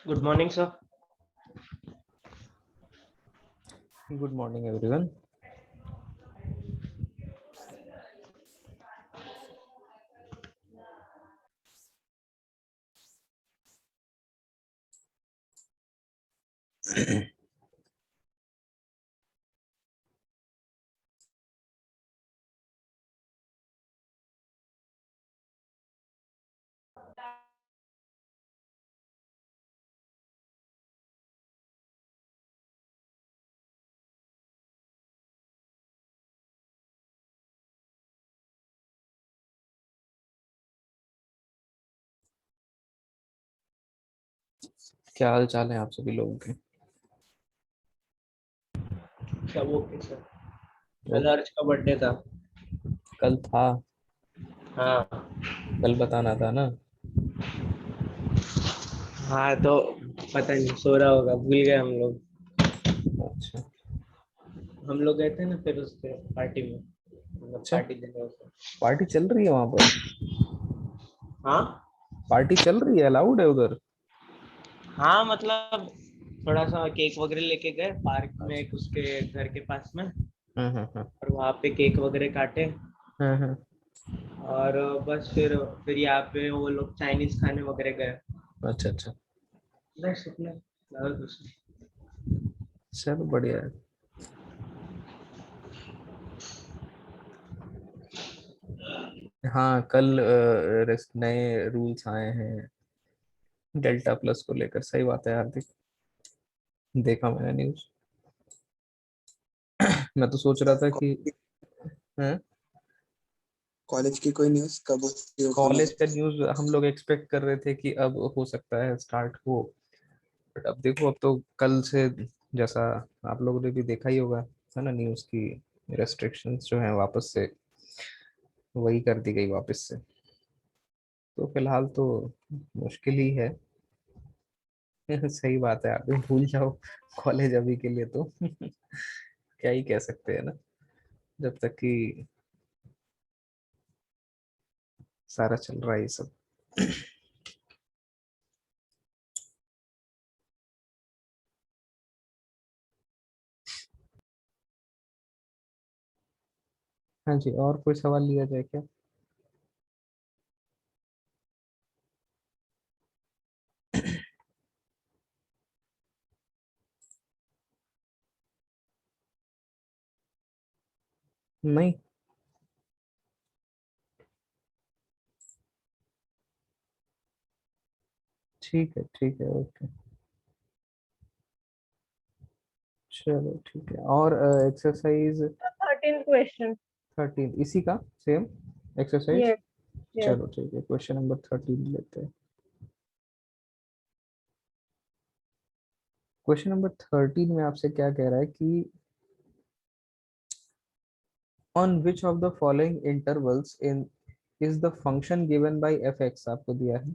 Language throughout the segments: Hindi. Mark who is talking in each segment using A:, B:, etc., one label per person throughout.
A: Good morning, sir.
B: Good morning, everyone. क्या हाल चाल है आप सभी लोगों के?
A: सब ओके सर। कल हर्ष का बर्थडे था।
B: कल था?
A: हाँ।
B: कल बताना था ना।
A: हाँ तो पता नहीं, सो रहा होगा, भूल गए हम लोग।
B: अच्छा
A: हम लोग गए थे ना फिर उसके पार्टी में, मतलब
B: अच्छा।
A: पार्टी देने उसे।
B: पार्टी चल रही है वहां पर?
A: हाँ।
B: पार्टी चल रही है, अलाउड है उधर?
A: हाँ मतलब थोड़ा सा केक वगैरह लेके गए पार्क में,
B: अच्छा।
A: एक उसके घर के पास में,
B: हाँ।
A: और वहाँ पे केक वगैरह काटे।
B: हाँ।
A: और बस फिर यहाँ पे वो लोग चाइनीज खाने वगैरह गए।
B: अच्छा अच्छा।
A: बस इतना, ज्यादा कुछ नहीं।
B: चलो बढ़िया है। हाँ कल नए रूल्स आए हैं डेल्टा प्लस को लेकर। सही बात है हार्दिक, देखा मैंने न्यूज। मैं तो सोच रहा था कि
C: कॉलेज की कोई न्यूज़ कब होती है
B: कॉलेज
C: फाइनल?
B: का न्यूज हम लोग एक्सपेक्ट कर रहे थे कि अब हो सकता है स्टार्ट हो, बट अब देखो, अब तो कल से, जैसा आप लोगों ने भी देखा ही होगा, है ना, न्यूज़ की रेस्ट्रिक्शंस जो है वापस से वही कर दी गई वापस से। तो फिलहाल तो मुश्किल ही है। सही बात है, आप भी भूल जाओ कॉलेज अभी के लिए तो। क्या ही कह सकते हैं ना, जब तक कि सारा चल रहा है ये सब। हाँ जी, और कोई सवाल लिया जाए क्या? नहीं? ठीक है, ओके। चलो ठीक है। और एक्सरसाइज
D: 13th question.
B: 13 इसी का सेम एक्सरसाइज?
D: Yes, yes.
B: चलो ठीक है, क्वेश्चन नंबर 13 लेते हैं। क्वेश्चन नंबर 13 में आपसे क्या कह रहा है कि on which of the following intervals in is the function given by f x. आपको दिया है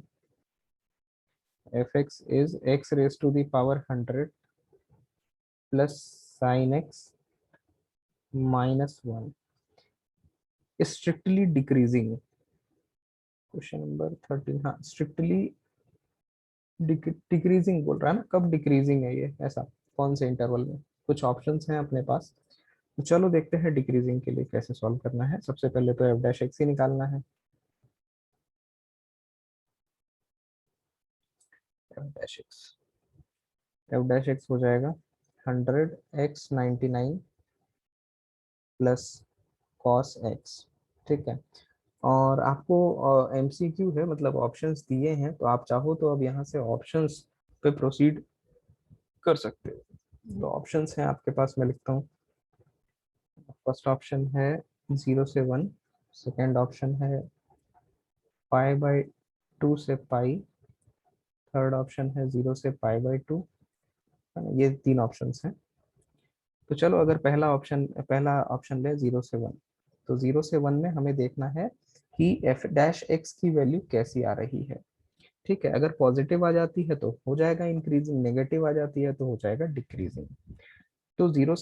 B: f x is x raise to the power 100 plus sine x minus 1, strictly decreasing. Question number 13, हाँ स्ट्रिक्टली डिक्रीजिंग बोल रहा है ना। कब डिक्रीजिंग है ये, ऐसा कौन से इंटरवल में? कुछ ऑप्शंस हैं अपने पास, तो चलो देखते हैं डिक्रीजिंग के लिए कैसे सॉल्व करना है। सबसे पहले तो एफ डैश एक्स ही निकालना है। F dash x, F dash x हो जाएगा 100x99 प्लस कॉस एक्स। ठीक है। और आपको एमसीक्यू है, मतलब ऑप्शंस दिए हैं, तो आप चाहो तो अब यहाँ से ऑप्शंस पे प्रोसीड कर सकते हो। तो ऑप्शंस हैं आपके पास, मैं लिखता हूँ। फर्स्ट ऑप्शन है 0 से 1, सेकेंड ऑप्शन है पाई/2 से पाई, थर्ड ऑप्शन है 0 से पाई/2। ये तीन ऑप्शंस हैं। तो चलो, अगर पहला ऑप्शन ले 0 से 1, तो 0 से 1 में हमें देखना है कि एफ डैश एक्स की वैल्यू कैसी आ रही है। ठीक है, अगर पॉजिटिव आ जाती है तो हो जाएगा इंक्रीजिंग, नेगेटिव आ जाती है तो हो जाएगा डिक्रीजिंग। तो 0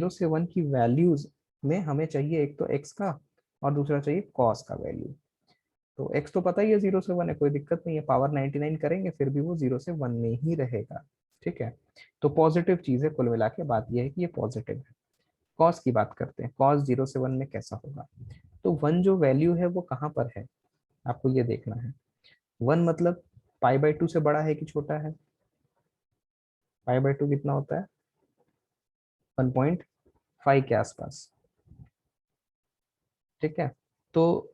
B: से 1 की वैल्यूज में हमें चाहिए एक तो एक्स का और दूसरा चाहिए कॉस का वैल्यू। तो x तो पता ही है 0 से 1 है, कोई दिक्कत नहीं है, पावर 99 करेंगे फिर भी वो 0 से 1 में ही रहेगा। ठीक है, तो पॉजिटिव चीज है, कुल मिला के बात ये है कि ये पॉजिटिव है। कॉस की बात करते हैं, कॉस 0 से 1 में कैसा होगा। तो 1 जो वैल्यू है वो कहाँ पर है, आपको ये देखना है। 1 मतलब π/2 से बड़ा है कि छोटा है, π/2 कितना होता है 1.5 के आसपास। ठीक है, तो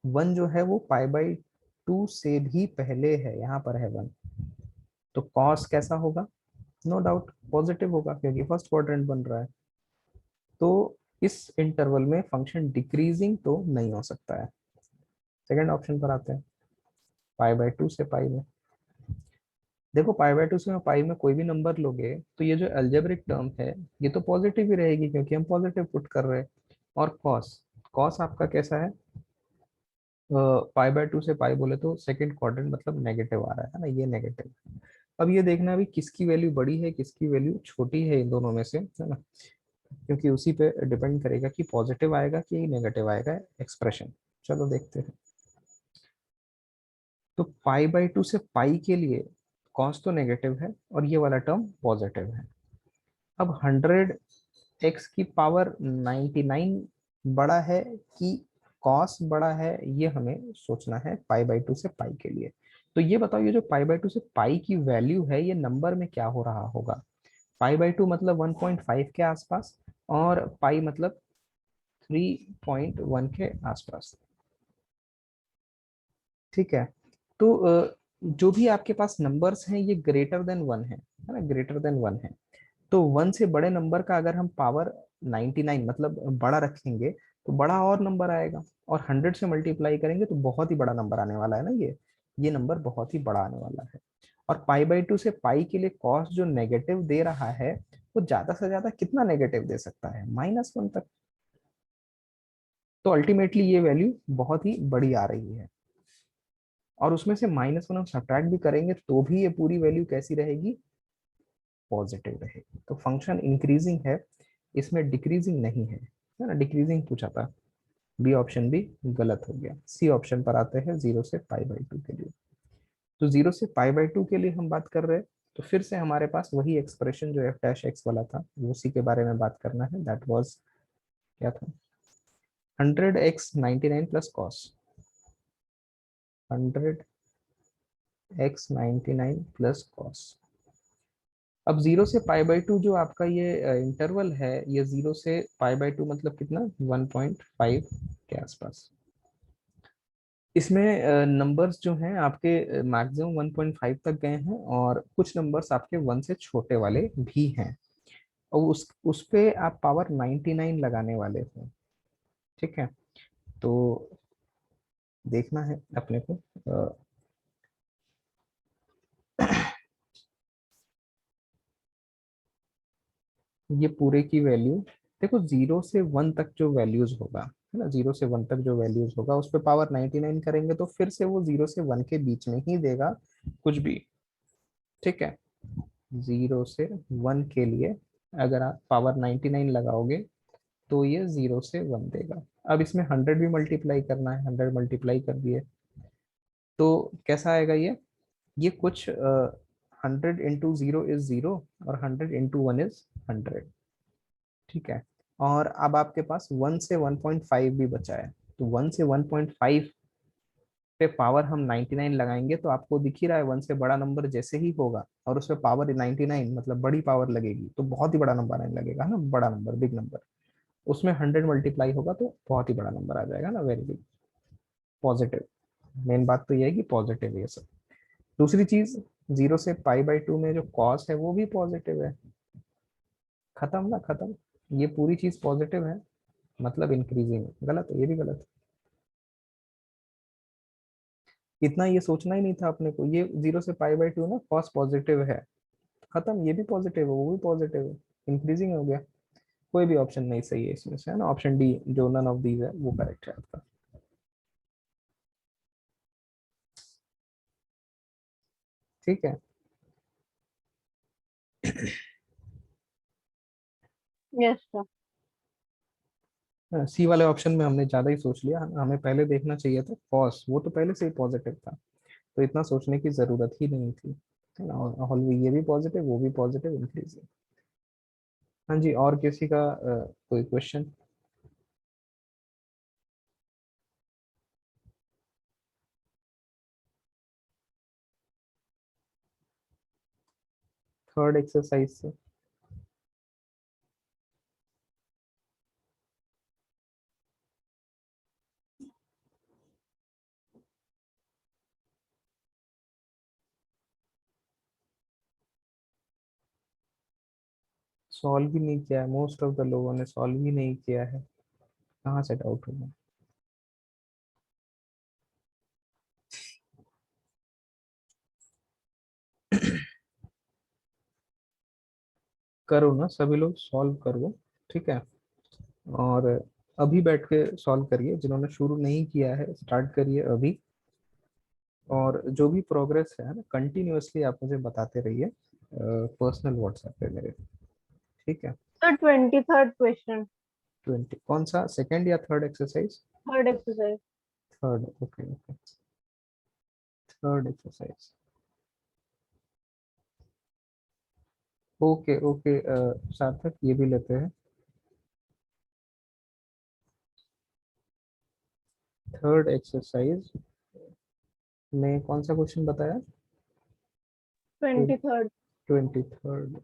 B: 1 जो है वो π/2 से भी पहले है, यहाँ पर है 1, तो कॉस कैसा होगा, नो डाउट पॉजिटिव होगा क्योंकि फर्स्ट क्वाड्रेंट बन रहा है। तो इस इंटरवल में फंक्शन डिक्रीजिंग तो नहीं हो सकता है। सेकंड ऑप्शन पर आते हैं, π/2 से पाई में। देखो π/2 से पाई में कोई भी नंबर लोगे तो ये जो अलजेब्रिक टर्म है ये तो पॉजिटिव ही रहेगी क्योंकि हम पॉजिटिव पुट कर रहे हैं। और कॉस, कॉस आपका कैसा है, π/2 से पाई बोले तो सेकंड क्वाड्रेंट मतलब नेगेटिव आ रहा है ना, ये नेगेटिव। अब ये देखना अभी किसकी वैल्यू बड़ी है किसकी वैल्यू छोटी है इन दोनों में से, है ना, क्योंकि उसी पे डिपेंड करेगा कि पॉजिटिव आएगा कि नेगेटिव आएगा एक्सप्रेशन। चलो देखते हैं। तो π/2 से पाई के लिए कॉस तो नेगेटिव है और ये वाला टर्म पॉजिटिव है। अब 100x की पावर 99 बड़ा है कि कॉस बड़ा है, ये हमें सोचना है π/2 से पाई के लिए। तो ये बताओ ये जो π/2 से पाई की वैल्यू है ये नंबर में क्या हो रहा होगा। π/2 मतलब 1.5 के आसपास और पाई मतलब 3.1 के आसपास। ठीक है, तो जो भी आपके पास नंबर्स हैं ये ग्रेटर देन 1 है ना, ग्रेटर देन 1 है। तो 1 से बड़े नंबर का अगर हम पावर 99 मतलब बड़ा रखेंगे तो बड़ा और नंबर आएगा, और 100 से मल्टीप्लाई करेंगे तो बहुत ही बड़ा नंबर आने वाला है ना, ये नंबर बहुत ही बड़ा आने वाला है। और π/2 से पाई के लिए कॉस जो नेगेटिव दे रहा है वो ज्यादा से ज्यादा कितना नेगेटिव दे सकता है, -1 तक। तो अल्टीमेटली ये वैल्यू बहुत ही बड़ी आ रही है, और उसमें से -1 हम सब्ट्रैक्ट भी करेंगे तो भी ये पूरी वैल्यू कैसी रहेगी, पॉजिटिव रहेगी। तो फंक्शन इंक्रीजिंग है, इसमें डिक्रीजिंग नहीं है ना, डिक्रीजिंग पूछा था, बी ऑप्शन भी गलत हो गया। सी ऑप्शन पर आते हैं 0 से π/2 के लिए। तो 0 से π/2 के लिए हम बात कर रहे हैं, तो फिर से हमारे पास वही एक्सप्रेशन जो f' वाला था वो उसी के बारे में बात करना है। दैट वाज क्या था, 100x 99 plus cos, 100x 99 plus cos. अब 0 से π/2 जो आपका ये इंटरवल है, ये 0 से π/2 मतलब कितना 1.5 के आसपास। इसमें नंबर्स जो हैं आपके मैक्सिमम 1.5 तक गए हैं और कुछ नंबर्स आपके 1 से छोटे वाले भी हैं, और उस पे आप पावर 99 लगाने वाले हो। ठीक है, तो देखना है अपने को ये पूरे की वैल्यू देखो, 0 से 1 तक जो वैल्यूज होगा है ना, 0 से 1 तक जो वैल्यूज होगा उस पर पावर 99 करेंगे तो फिर से वो 0 से 1 के बीच में ही देगा कुछ भी। ठीक है, 0 से 1 के लिए अगर आप पावर 99 लगाओगे तो ये 0 से 1 देगा। अब इसमें 100 भी मल्टीप्लाई करना है, 100 मल्टीप्लाई कर दिए तो कैसा आएगा ये कुछ 100 इंटू 0 इज 0 और 100 इंटू 1 इज 100। ठीक है, और अब आपके पास 1 से 1.5 भी बचा है, तो 1 से 1.5 पे पावर हम 99 लगाएंगे तो आपको दिख ही रहा है 1 से बड़ा नंबर जैसे ही होगा और उसमें पावर 99 मतलब बड़ी पावर लगेगी तो बहुत ही बड़ा नंबर आने लगेगा ना, बड़ा नंबर बिग नंबर। उसमें 100 मल्टीप्लाई होगा तो बहुत ही बड़ा नंबर आ जाएगा ना, वेरी बिग, पॉजिटिव। मेन बात तो ये है कि पॉजिटिव है ये सब। दूसरी चीज, 0 से π/2 में जो कॉस है वो भी पॉजिटिव है, खत्म ना खत्म, ये पूरी चीज पॉजिटिव है मतलब इंक्रीजिंग, गलत है, ये भी गलत है। इतना ये सोचना ही नहीं था अपने को, ये 0 से π/2 ना कॉस पॉजिटिव है, खत्म, ये भी पॉजिटिव है वो भी पॉजिटिव है, इंक्रीजिंग हो गया। कोई भी ऑप्शन नहीं सही है इसमें से, है ना, ऑप्शन डी जो नन ऑफ दीज है वो करेक्ट है आपका। ठीक है,
D: Yes, sir.
B: सी वाले ऑप्शन में हमने ज्यादा ही सोच लिया, हमें पहले देखना चाहिए था कॉस, वो तो पहले से ही पॉजिटिव था, तो इतना सोचने की जरूरत ही नहीं थी, है ना। और ये भी पॉजिटिव, वो भी पॉजिटिव, इंक्रीजिंग। हाँ जी, और किसी का कोई क्वेश्चन? थर्ड एक्सरसाइज से सॉल्व भी नहीं किया है, मोस्ट ऑफ द लोगों ने सॉल्व भी नहीं किया है, कहाँ से डाउट होगा? करो ना सभी लोग, सॉल्व करो, ठीक है। और अभी बैठ के सॉल्व करिए, जिन्होंने शुरू नहीं किया है स्टार्ट करिए अभी। और जो भी प्रोग्रेस है ना, कंटिन्यूअसली आप मुझे बताते रहिए पर्सनल व्हाट्सएप पे मेरे, ठीक है।
D: So 23rd question,
B: 20 कौन सा, सेकंड या third exercise?
D: third exercise.
B: Third, okay okay, third exercise, okay okay. सार्थक ये भी लेते हैं, थर्ड एक्सरसाइज में कौन सा क्वेश्चन बताया?
D: 23rd.
B: 23rd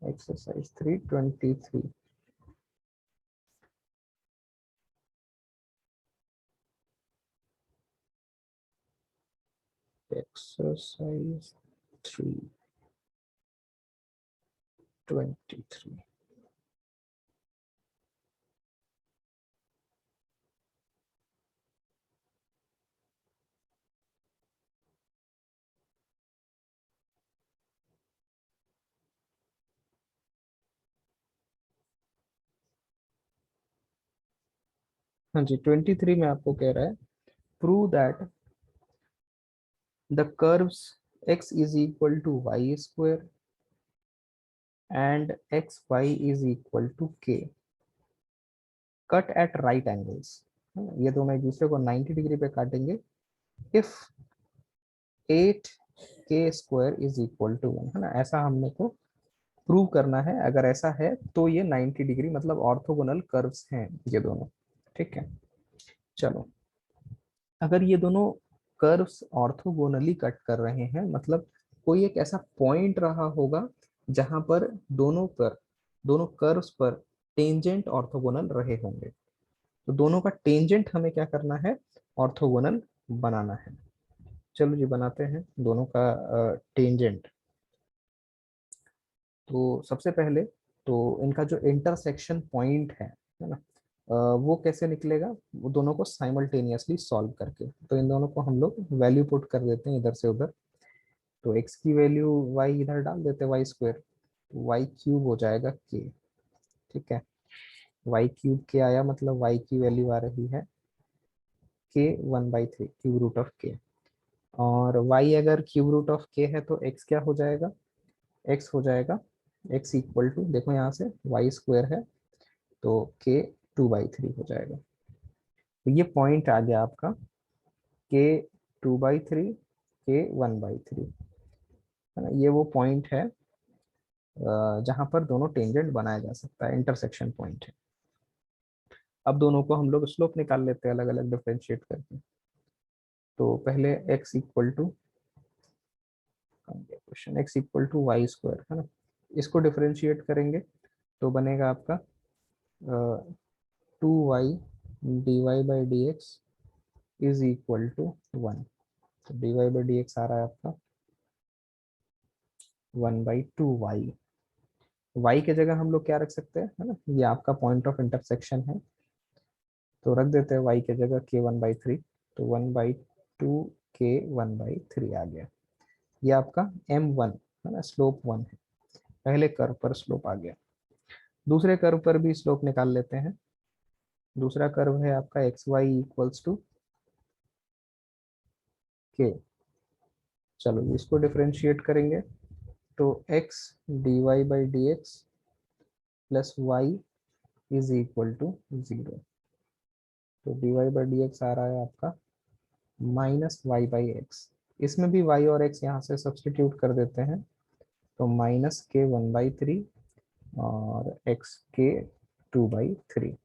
B: exercise 323। एक्सरसाइज 323। हाँ जी, 23 में आपको कह रहा है prove that the curves x is equal to y square and x y is equal to k cut at right angles. ये दोनों एक दूसरे को 90 डिग्री पे काटेंगे इफ 8 के स्क्वायर इज इक्वल टू 1, है ना। ऐसा हमने को प्रूव करना है, अगर ऐसा है तो ये 90 डिग्री मतलब ऑर्थोगोनल कर्व्स हैं ये दोनों, ठीक है। चलो, अगर ये दोनों कर्व्स ऑर्थोगोनली कट कर रहे हैं मतलब कोई एक ऐसा पॉइंट रहा होगा जहां पर दोनों कर्व्स पर टेंजेंट ऑर्थोगोनल रहे होंगे, तो दोनों का टेंजेंट हमें क्या करना है, ऑर्थोगोनल बनाना है। चलो जी बनाते हैं दोनों का टेंजेंट। तो सबसे पहले तो इनका जो इंटरसेक्शन पॉइंट है ना, वो कैसे निकलेगा, वो दोनों को साइमल्टेनियसली सॉल्व करके। तो इन दोनों को हम लोग वैल्यू पुट कर देते हैं इधर से उधर। तो x की वैल्यू y इधर डाल देते हैं, वाई स्क्वायर, वाई क्यूब हो जाएगा k, ठीक है। वाई क्यूब के आया मतलब y की वैल्यू आ रही है k 1/3 cube root of k। और y अगर क्यूब रूट ऑफ k है तो x क्या हो जाएगा, x हो जाएगा x इक्वल टू, देखो यहाँ से वाई स्क्वायर है तो k 2/3 हो जाएगा। तो ये पॉइंट आ गया आपका k 2/3 k 1/3, है ना। ये वो पॉइंट है जहां पर दोनों टेंजेंट बनाया जा सकता है, इंटरसेक्शन पॉइंट है। अब दोनों को हम लोग स्लोप निकाल लेते हैं अलग अलग डिफरेंशिएट करके। तो पहले x equal to question, x equal to y square, है ना। इसको डिफरेंशिएट करेंगे तो बनेगा आपका 2y dy by d x is equal to 1। तो dy बाई डी एक्स आ रहा है आपका 1/2y। y के जगह हम लोग क्या रख सकते हैं, है ना, ये आपका पॉइंट ऑफ इंटरसेक्शन है, तो रख देते हैं y के जगह k 1/3, तो 1/2 k 1/3 आ गया। ये आपका m1 है ना, स्लोप 1 है, पहले कर्व पर स्लोप आ गया। दूसरे कर्व पर भी स्लोप निकाल लेते हैं। दूसरा कर्व है आपका एक्स वाई इक्वल्स टू के। चलो इसको डिफरेंशिएट करेंगे तो x dy by d x plus y is equal to 0। तो dy बाई डी एक्स आ रहा है आपका माइनस वाई बाई एक्स। इसमें भी y और x यहाँ से सब्सटीट्यूट कर देते हैं, तो माइनस के 1/3 और x के 2/3।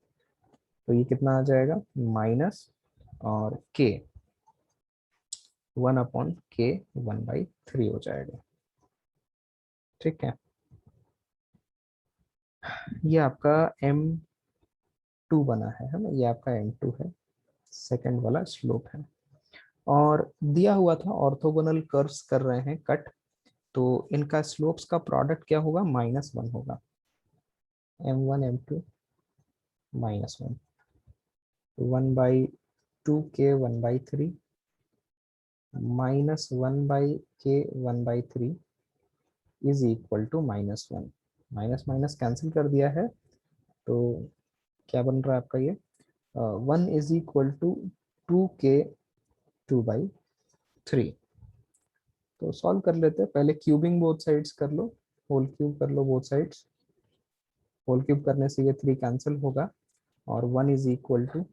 B: तो ये कितना आ जाएगा, माइनस और k 1/k 1/3 हो जाएगा। ठीक है, ये आपका M2 बना है ना, ये आपका M2 है, सेकंड वाला स्लोप है। और दिया हुआ था ऑर्थोगोनल कर्व्स कर रहे हैं कट, तो इनका स्लोप्स का प्रोडक्ट क्या होगा, -1 होगा। M1 M2 -1, 1/2k 1/3 -1/k 1/3 is equal to -1। Minus minus cancel कर दिया है, तो क्या बन रहा है आपका ये 1 इज इक्वल टू 2k 2/3। तो सॉल्व कर लेते हैं, पहले क्यूबिंग बोथ साइड्स कर लो, होल क्यूब कर लो बोथ साइड्स। होल क्यूब करने से ये 3 कैंसिल होगा और 1 इज इक्वल टू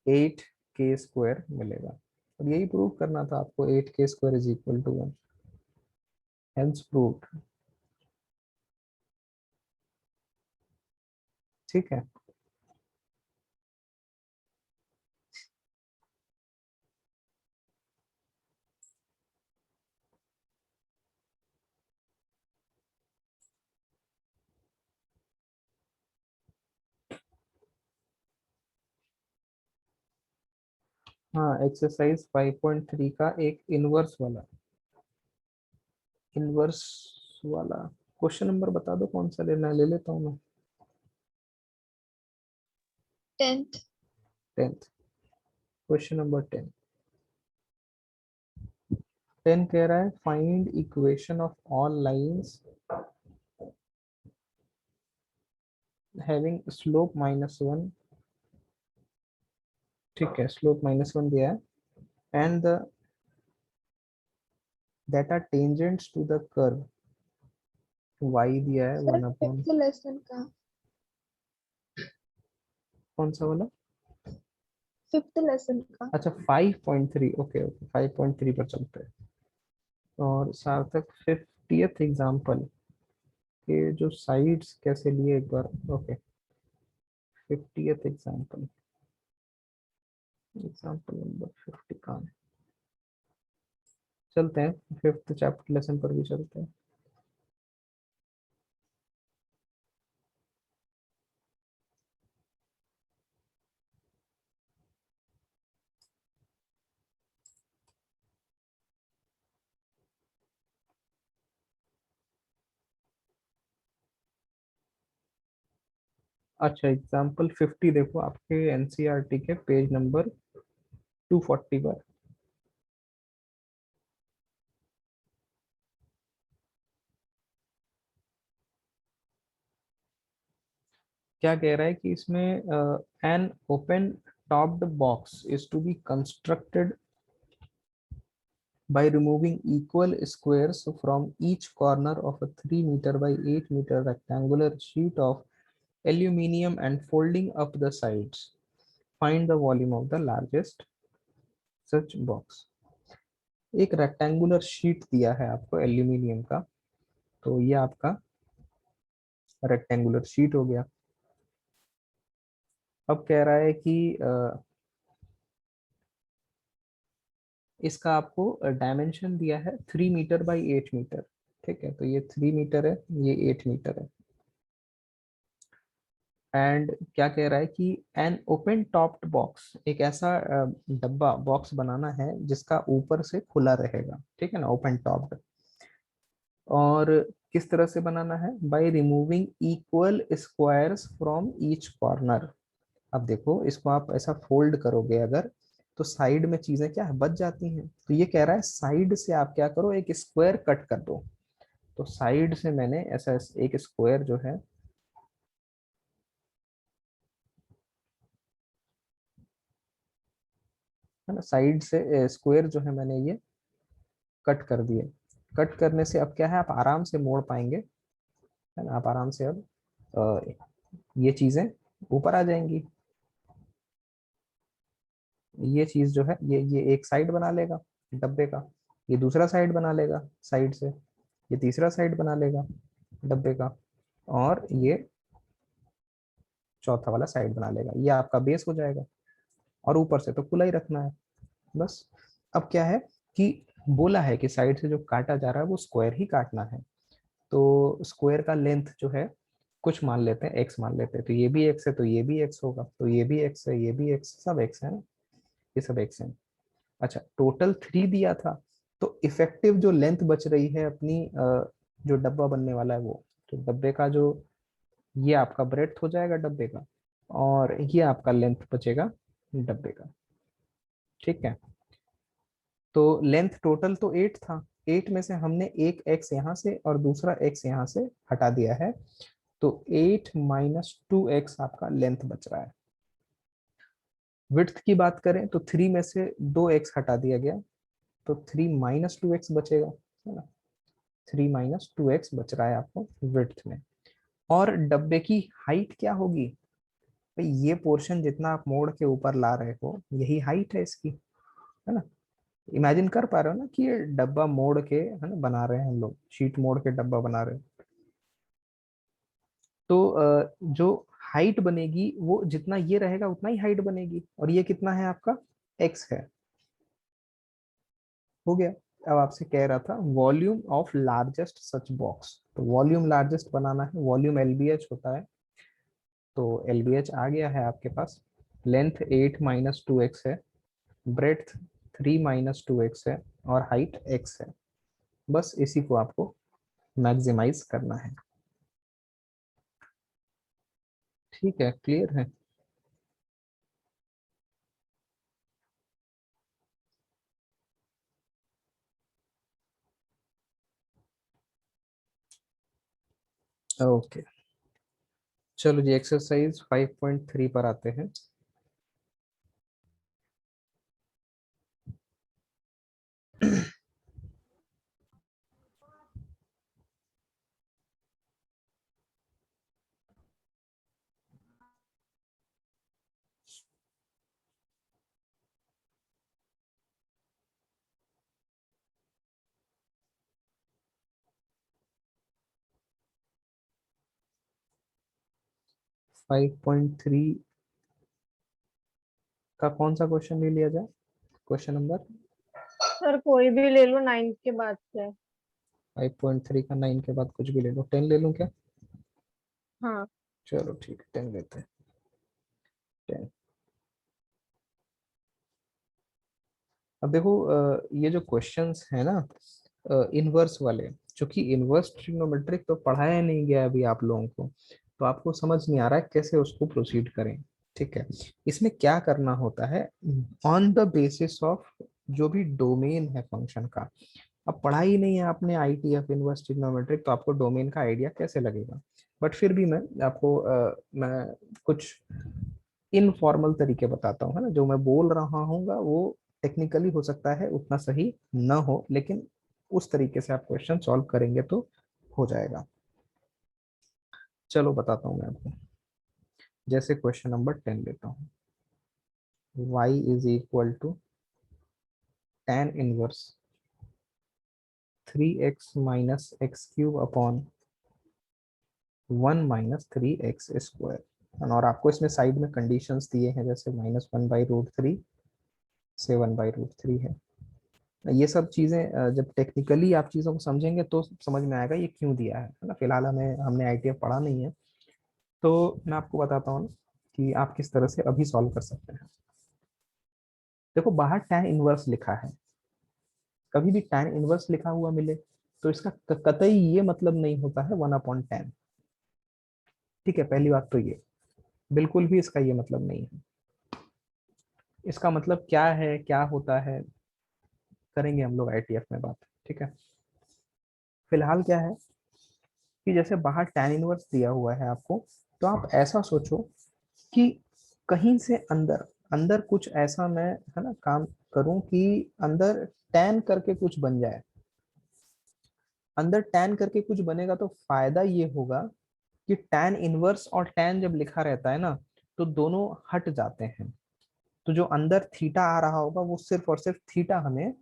B: 8k² मिलेगा। और यही प्रूव करना था आपको, 8k² is equal to 1, hence proved. ठीक है, हाँ एक्सरसाइज 5.3 का एक इनवर्स वाला क्वेश्चन नंबर बता दो, कौन सा लेना है, ले लेता हूँ मैं।
E: 10th
B: 10th, question number 10। 10 कह रहा है find equation of all lines having slope -1। ठीक है, स्लोप -1 दिया है, and the that are tangents to the curve y दिया है
E: सर
B: 1/,
E: 5th लेसन का
B: कौन सा वाला,
E: 5th लेसन का
B: अच्छा 5.3, ओके ओके 5.3 पर चलते हैं। और सार्थक 50th एग्जाम्पल के जो साइड्स कैसे लिए एक बार, okay 50th example, example number 50 कहाँ है, चलते हैं 5th चैप्टर लेसन पर भी चलते हैं। अच्छा एग्जाम्पल 50 देखो आपके एनसीईआरटी के पेज नंबर 240 पर। क्या कह रहा है कि इसमें an open topped box is to be constructed by removing equal squares from each corner of a 3 meter by 8 meter rectangular sheet of aluminium and folding up the sides. Find the volume of the largest such box. एक रेक्टेंगुलर शीट दिया है आपको एल्यूमिनियम का, तो ये आपका रेक्टेंगुलर शीट हो गया। अब कह रहा है कि इसका आपको डायमेंशन दिया है 3 मीटर बाई 8 मीटर। ठीक है, तो ये 3 मीटर है, ये 8 मीटर है। एंड क्या कह रहा है कि एन ओपन टॉप्ड बॉक्स, एक ऐसा डब्बा बॉक्स बनाना है जिसका ऊपर से खुला रहेगा। ठीक है ना, ओपन टॉप्ड। और किस तरह से बनाना है, by removing equal squares from each corner. अब देखो इसको आप ऐसा फोल्ड करोगे अगर, तो साइड में चीजें क्या है, बच जाती हैं। तो ये कह रहा है साइड से आप क्या करो, एक स्क्वायर कट कर दो। तो साइड से मैंने ऐसा एक स्क्वायर जो है ना, साइड से स्क्वायर जो है मैंने ये कट कर दिए। कट करने से अब क्या है, आप आराम से मोड़ पाएंगे, है ना, आप आराम से अब ये चीजें ऊपर आ जाएंगी, ये चीज जो है ये एक साइड बना लेगा डब्बे का, ये दूसरा साइड बना लेगा साइड से, ये तीसरा साइड बना लेगा डब्बे का, और ये चौथा वाला साइड बना लेगा। ये आपका बेस हो जाएगा, और ऊपर से तो खुला ही रखना है बस। अब क्या है कि बोला है कि साइड से जो काटा जा रहा है वो स्क्वायर ही काटना है, तो स्क्वायर का लेंथ जो है कुछ मान लेते हैं x मान लेते हैं, तो ये भी x है तो ये भी x होगा, तो ये भी x है, ये भी x, सब x है ना, ये सब x है। अच्छा, टोटल 3 दिया था, तो इफेक्टिव जो लेंथ बच रही है अपनी जो डब्बा बनने वाला है वो, तो डब्बे का जो ये आपका ब्रेड्थ हो जाएगा डब्बे का, और ये आपका लेंथ बचेगा डब्बे का। ठीक है, तो लेंथ टोटल तो 8 था, 8 में से हमने एक x यहाँ से और दूसरा x यहाँ से हटा दिया है, तो 8 माइनस 2x आपका लेंथ बच रहा है। विड्थ की बात करें तो 3 में से 2x हटा दिया गया, तो 3 माइनस 2x बचेगा, है ना, 3 माइनस 2x बच रहा है आपको विड्थ में। और डब्बे की हाइट क्या होगी भाई, ये पोर्शन जितना आप मोड़ के ऊपर ला रहे हो यही हाइट है इसकी, है ना। इमेजिन कर पा रहे हो ना कि ये डब्बा मोड़ के, है ना, बना रहे हैं हम लोग, शीट मोड़ के डब्बा बना रहे हैं, तो जो हाइट बनेगी वो जितना ये रहेगा उतना ही हाइट बनेगी, और ये कितना है आपका x है। हो गया। अब आपसे कह रहा था volume of largest such box, तो वॉल्यूम लार्जेस्ट बनाना है, वॉल्यूम LBH होता है, तो LBH आ गया है आपके पास। लेंथ 8 माइनस 2x है, ब्रेड्थ 3 माइनस 2x है, और हाइट x है। बस इसी को आपको मैक्सिमाइज करना है। ठीक है, क्लियर है। ओके, चलो जी एक्सरसाइज 5.3 पर आते हैं। फाइव पॉइंट थ्री का कौन सा क्वेश्चन ले लिया जाए, क्वेश्चन नंबर
D: सर कोई भी ले लो 9 के बाद से।
B: 5.3 का 9 के बाद कुछ भी ले लो, 10 ले लूं क्या?
D: हाँ।
B: चलो ठीक है, 10 लेते हैं, 10। अब देखो ये जो क्वेश्चंस है ना इनवर्स वाले, क्योंकि इनवर्स ट्रिग्नोमेट्रिक तो पढ़ाया नहीं गया अभी आप लोगों को, तो आपको समझ नहीं आ रहा है कैसे उसको प्रोसीड करें। ठीक है, इसमें क्या करना होता है, ऑन द बेसिस ऑफ जो भी डोमेन है फंक्शन का। अब पढ़ाई नहीं है आपने ITF इनवर्स ट्रिग्नोमेट्रिक, तो आपको डोमेन का आइडिया कैसे लगेगा, बट फिर भी मैं आपको मैं कुछ इनफॉर्मल तरीके बताता हूँ, है ना। जो मैं बोल रहा हूँ वो टेक्निकली हो सकता है उतना सही न हो, लेकिन उस तरीके से आप क्वेश्चन सॉल्व करेंगे तो हो जाएगा। चलो बताता हूँ मैं आपको, जैसे क्वेश्चन नंबर 10 लेता हूँ। y is equal to tan inverse 3x minus x cube upon 1 minus 3x square, और आपको इसमें साइड में कंडीशंस दिए हैं, जैसे -1/√3 से 1/√3 है। ये सब चीजें जब टेक्निकली आप चीजों को समझेंगे तो समझ में आएगा ये क्यों दिया है ना। फिलहाल हमने ITF पढ़ा नहीं है, तो मैं आपको बताता हूँ कि आप किस तरह से अभी सॉल्व कर सकते हैं। देखो बाहर tan इनवर्स लिखा है, कभी भी tan इनवर्स लिखा हुआ मिले तो इसका कतई ये मतलब नहीं होता है 1/10। ठीक है, पहली बात तो ये बिल्कुल भी इसका ये मतलब नहीं है। इसका मतलब क्या है, क्या होता है, करेंगे हम लोग ITF में बात। ठीक है, फिलहाल क्या है कि जैसे बाहर tan इनवर्स दिया हुआ है आपको, तो आप ऐसा सोचो कि कहीं से अंदर अंदर कुछ ऐसा मैं, है ना, काम करूं कि अंदर tan करके कुछ बन जाए। अंदर tan करके कुछ बनेगा तो फायदा ये होगा कि tan इनवर्स और tan जब लिखा रहता है ना तो दोनों हट जाते हैं, तो जो अंदर थीटा आ रहा होगा वो सिर्फ और सिर्फ थीटा हमें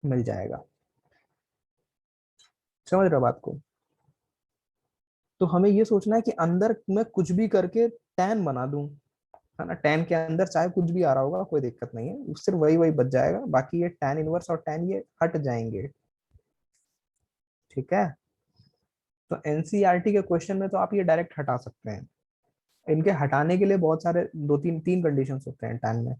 B: मिल जाएगा। समझ रहे हो बात को? तो हमें ये सोचना है कि अंदर मैं कुछ भी करके tan बना दूं, है ना, tan के अंदर चाहे कुछ भी आ रहा होगा कोई दिक्कत नहीं है, सिर्फ वही वही बच जाएगा, बाकी ये tan इनवर्स और tan ये हट जाएंगे। ठीक है, तो एनसीईआरटी के क्वेश्चन में तो आप ये डायरेक्ट हटा सकते हैं। इनके हटाने के लिए बहुत सारे दो तीन तीन कंडीशंस होते हैं tan में,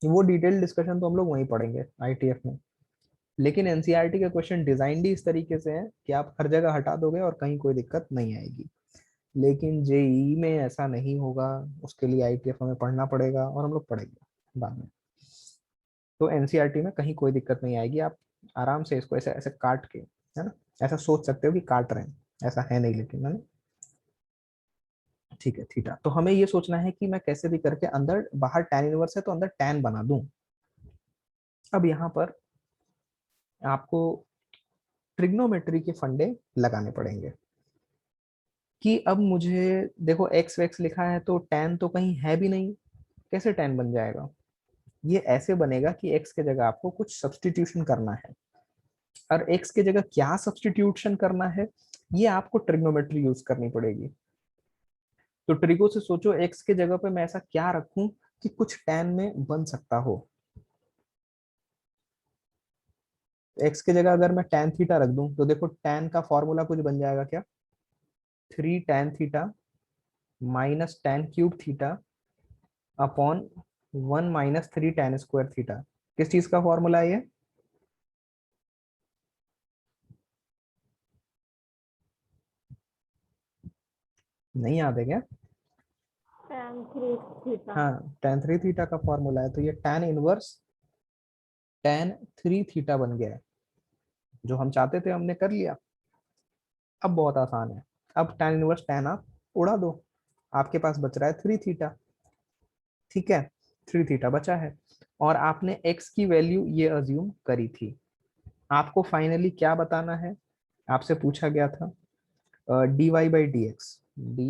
B: वो डिटेल डिस्कशन तो हम लोग वहीं पढ़ेंगे आईटीएफ में। लेकिन एनसीईआरटी के क्वेश्चन डिजाइंड ही इस तरीके से हैं कि आप हर जगह हटा दोगे और कहीं कोई दिक्कत नहीं आएगी। लेकिन जेई में ऐसा नहीं होगा, उसके लिए आईटीएफ हमें पढ़ना पड़ेगा और हम लोग पढ़ेंगे बाद में। तो एनसीईआरटी में कहीं कोई दिक्कत नहीं आएगी, आप आराम से इसको ऐसे ऐसे काट के, है ना, ऐसा सोच सकते हो कि काट रहे हैं, ऐसा है नहीं लेकिन, है ना। ठीक है, थीटा, तो हमें ये सोचना है कि मैं कैसे भी करके अंदर, बाहर tan इनवर्स है तो अंदर tan बना दूं। अब यहाँ पर आपको ट्रिग्नोमेट्री के फंडे लगाने पड़ेंगे कि अब मुझे देखो एक्स वैक्स लिखा है तो tan तो कहीं है भी नहीं, कैसे tan बन जाएगा? ये ऐसे बनेगा कि x के जगह आपको कुछ सब्स्टिट्यूशन करना है, और x के जगह क्या सब्स्टिट्यूशन करना है ये आपको ट्रिग्नोमेट्री यूज करनी पड़ेगी। तो ट्रिगो से सोचो x के जगह पे मैं ऐसा क्या रखूं कि कुछ tan में बन सकता हो। x के जगह अगर मैं tan थीटा रख दूं तो देखो tan का फॉर्मूला कुछ बन जाएगा क्या, 3 tan theta minus tan cube theta upon 1 minus 3 tan square theta. किस चीज का फॉर्मूला है ये? नहीं याद है क्या?
D: tan 3 theta.
B: हाँ, tan 3 थीटा का फॉर्मूला है, तो ये tan इनवर्स tan 3 थीटा बन गया है। जो हम चाहते थे हमने कर लिया। अब बहुत आसान है, अब tan इनवर्स tan आप उड़ा दो, आपके पास बच रहा है 3 थीटा। ठीक है, 3 थीटा बचा है, और आपने x की वैल्यू ये अज्यूम करी थी। आपको फाइनली क्या बताना है, आपसे पूछा गया था dy by d x, dy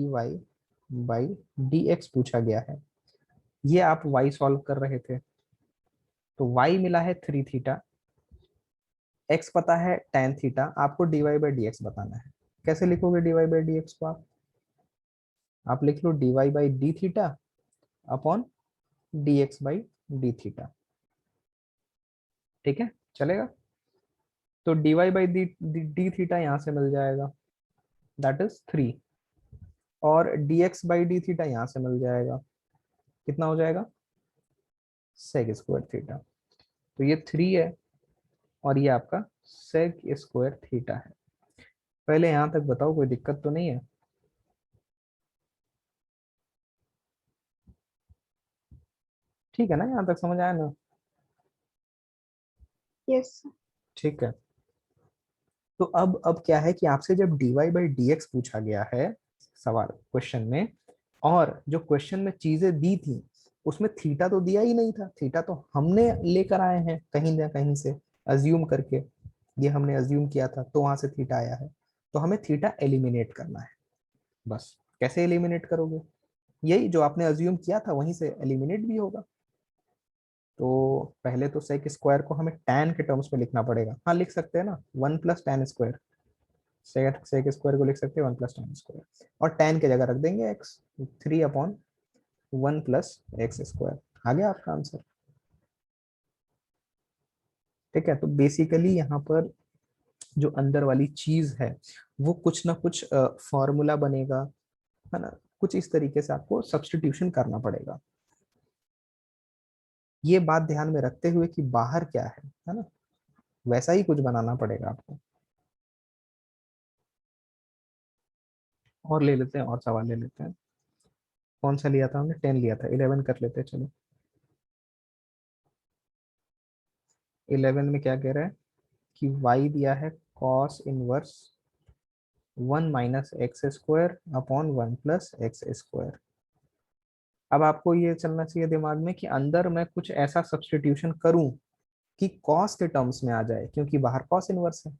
B: by d x पूछा गया है। ये आप y सॉल्व कर रहे थे, तो y मिला है 3 थीटा, x पता है tan थीटा, आपको dy बाई डी एक्स बताना है। कैसे लिखोगे dy बाई डी एक्स को? आप लिख लो dy by d theta upon d x by d theta. ठीक है, चलेगा? तो dy बाई डी थीटा यहाँ से मिल जाएगा, दैट इज 3, और dx बाई डी थीटा यहाँ से मिल जाएगा, कितना हो जाएगा, sec स्क्वायर थीटा। तो ये 3 है और ये आपका sec स्क्वायर थीटा है। पहले यहाँ तक बताओ कोई दिक्कत तो नहीं है? ठीक है ना, यहाँ तक समझ आया ना?
E: यस।
B: ठीक है, तो अब क्या है कि आपसे जब dy बाई डी एक्स पूछा गया है सवाल क्वेश्चन में, और जो क्वेश्चन में चीजें दी थी उसमें थीटा तो दिया ही नहीं था, थीटा तो हमने लेकर आए हैं कहीं ना कहीं से अज्यूम करके, ये हमने अज्यूम किया था तो वहां से थीटा आया है। तो हमें थीटा एलिमिनेट करना है, बस। कैसे एलिमिनेट करोगे? यही जो आपने अज्यूम किया था वहीं से एलिमिनेट भी होगा। तो पहले तो सेक स्क्वायर को हमें tan के टर्म्स में लिखना पड़ेगा। हाँ, लिख सकते हैं ना, 1 plus tan square, sec square को लिख सकते हैं 1 प्लस tan स्क्वायर, और tan के जगह रख देंगे x, 3 upon 1 plus x square. आ गया आपका आंसर। ठीक है, तो बेसिकली यहाँ पर जो अंदर वाली चीज है वो कुछ ना कुछ फॉर्मूला बनेगा, है ना, कुछ इस तरीके से आपको सब्स्टिट्यूशन करना पड़ेगा। ये बात ध्यान में रखते हुए कि बाहर क्या है ना, वैसा ही कुछ बनाना पड़ेगा आपको। और ले लेते हैं, और सवाल ले लेते हैं। कौन सा लिया था हमने? 10 लिया था, 11 कर लेते हैं। चलो, 11 में क्या कह रहा है कि y दिया है cos inverse 1 minus x square upon 1 plus x square. अब आपको ये चलना चाहिए दिमाग में कि अंदर मैं कुछ ऐसा सब्स्टिट्यूशन करूं कि cos के टर्म्स में आ जाए, क्योंकि बाहर cos इनवर्स है।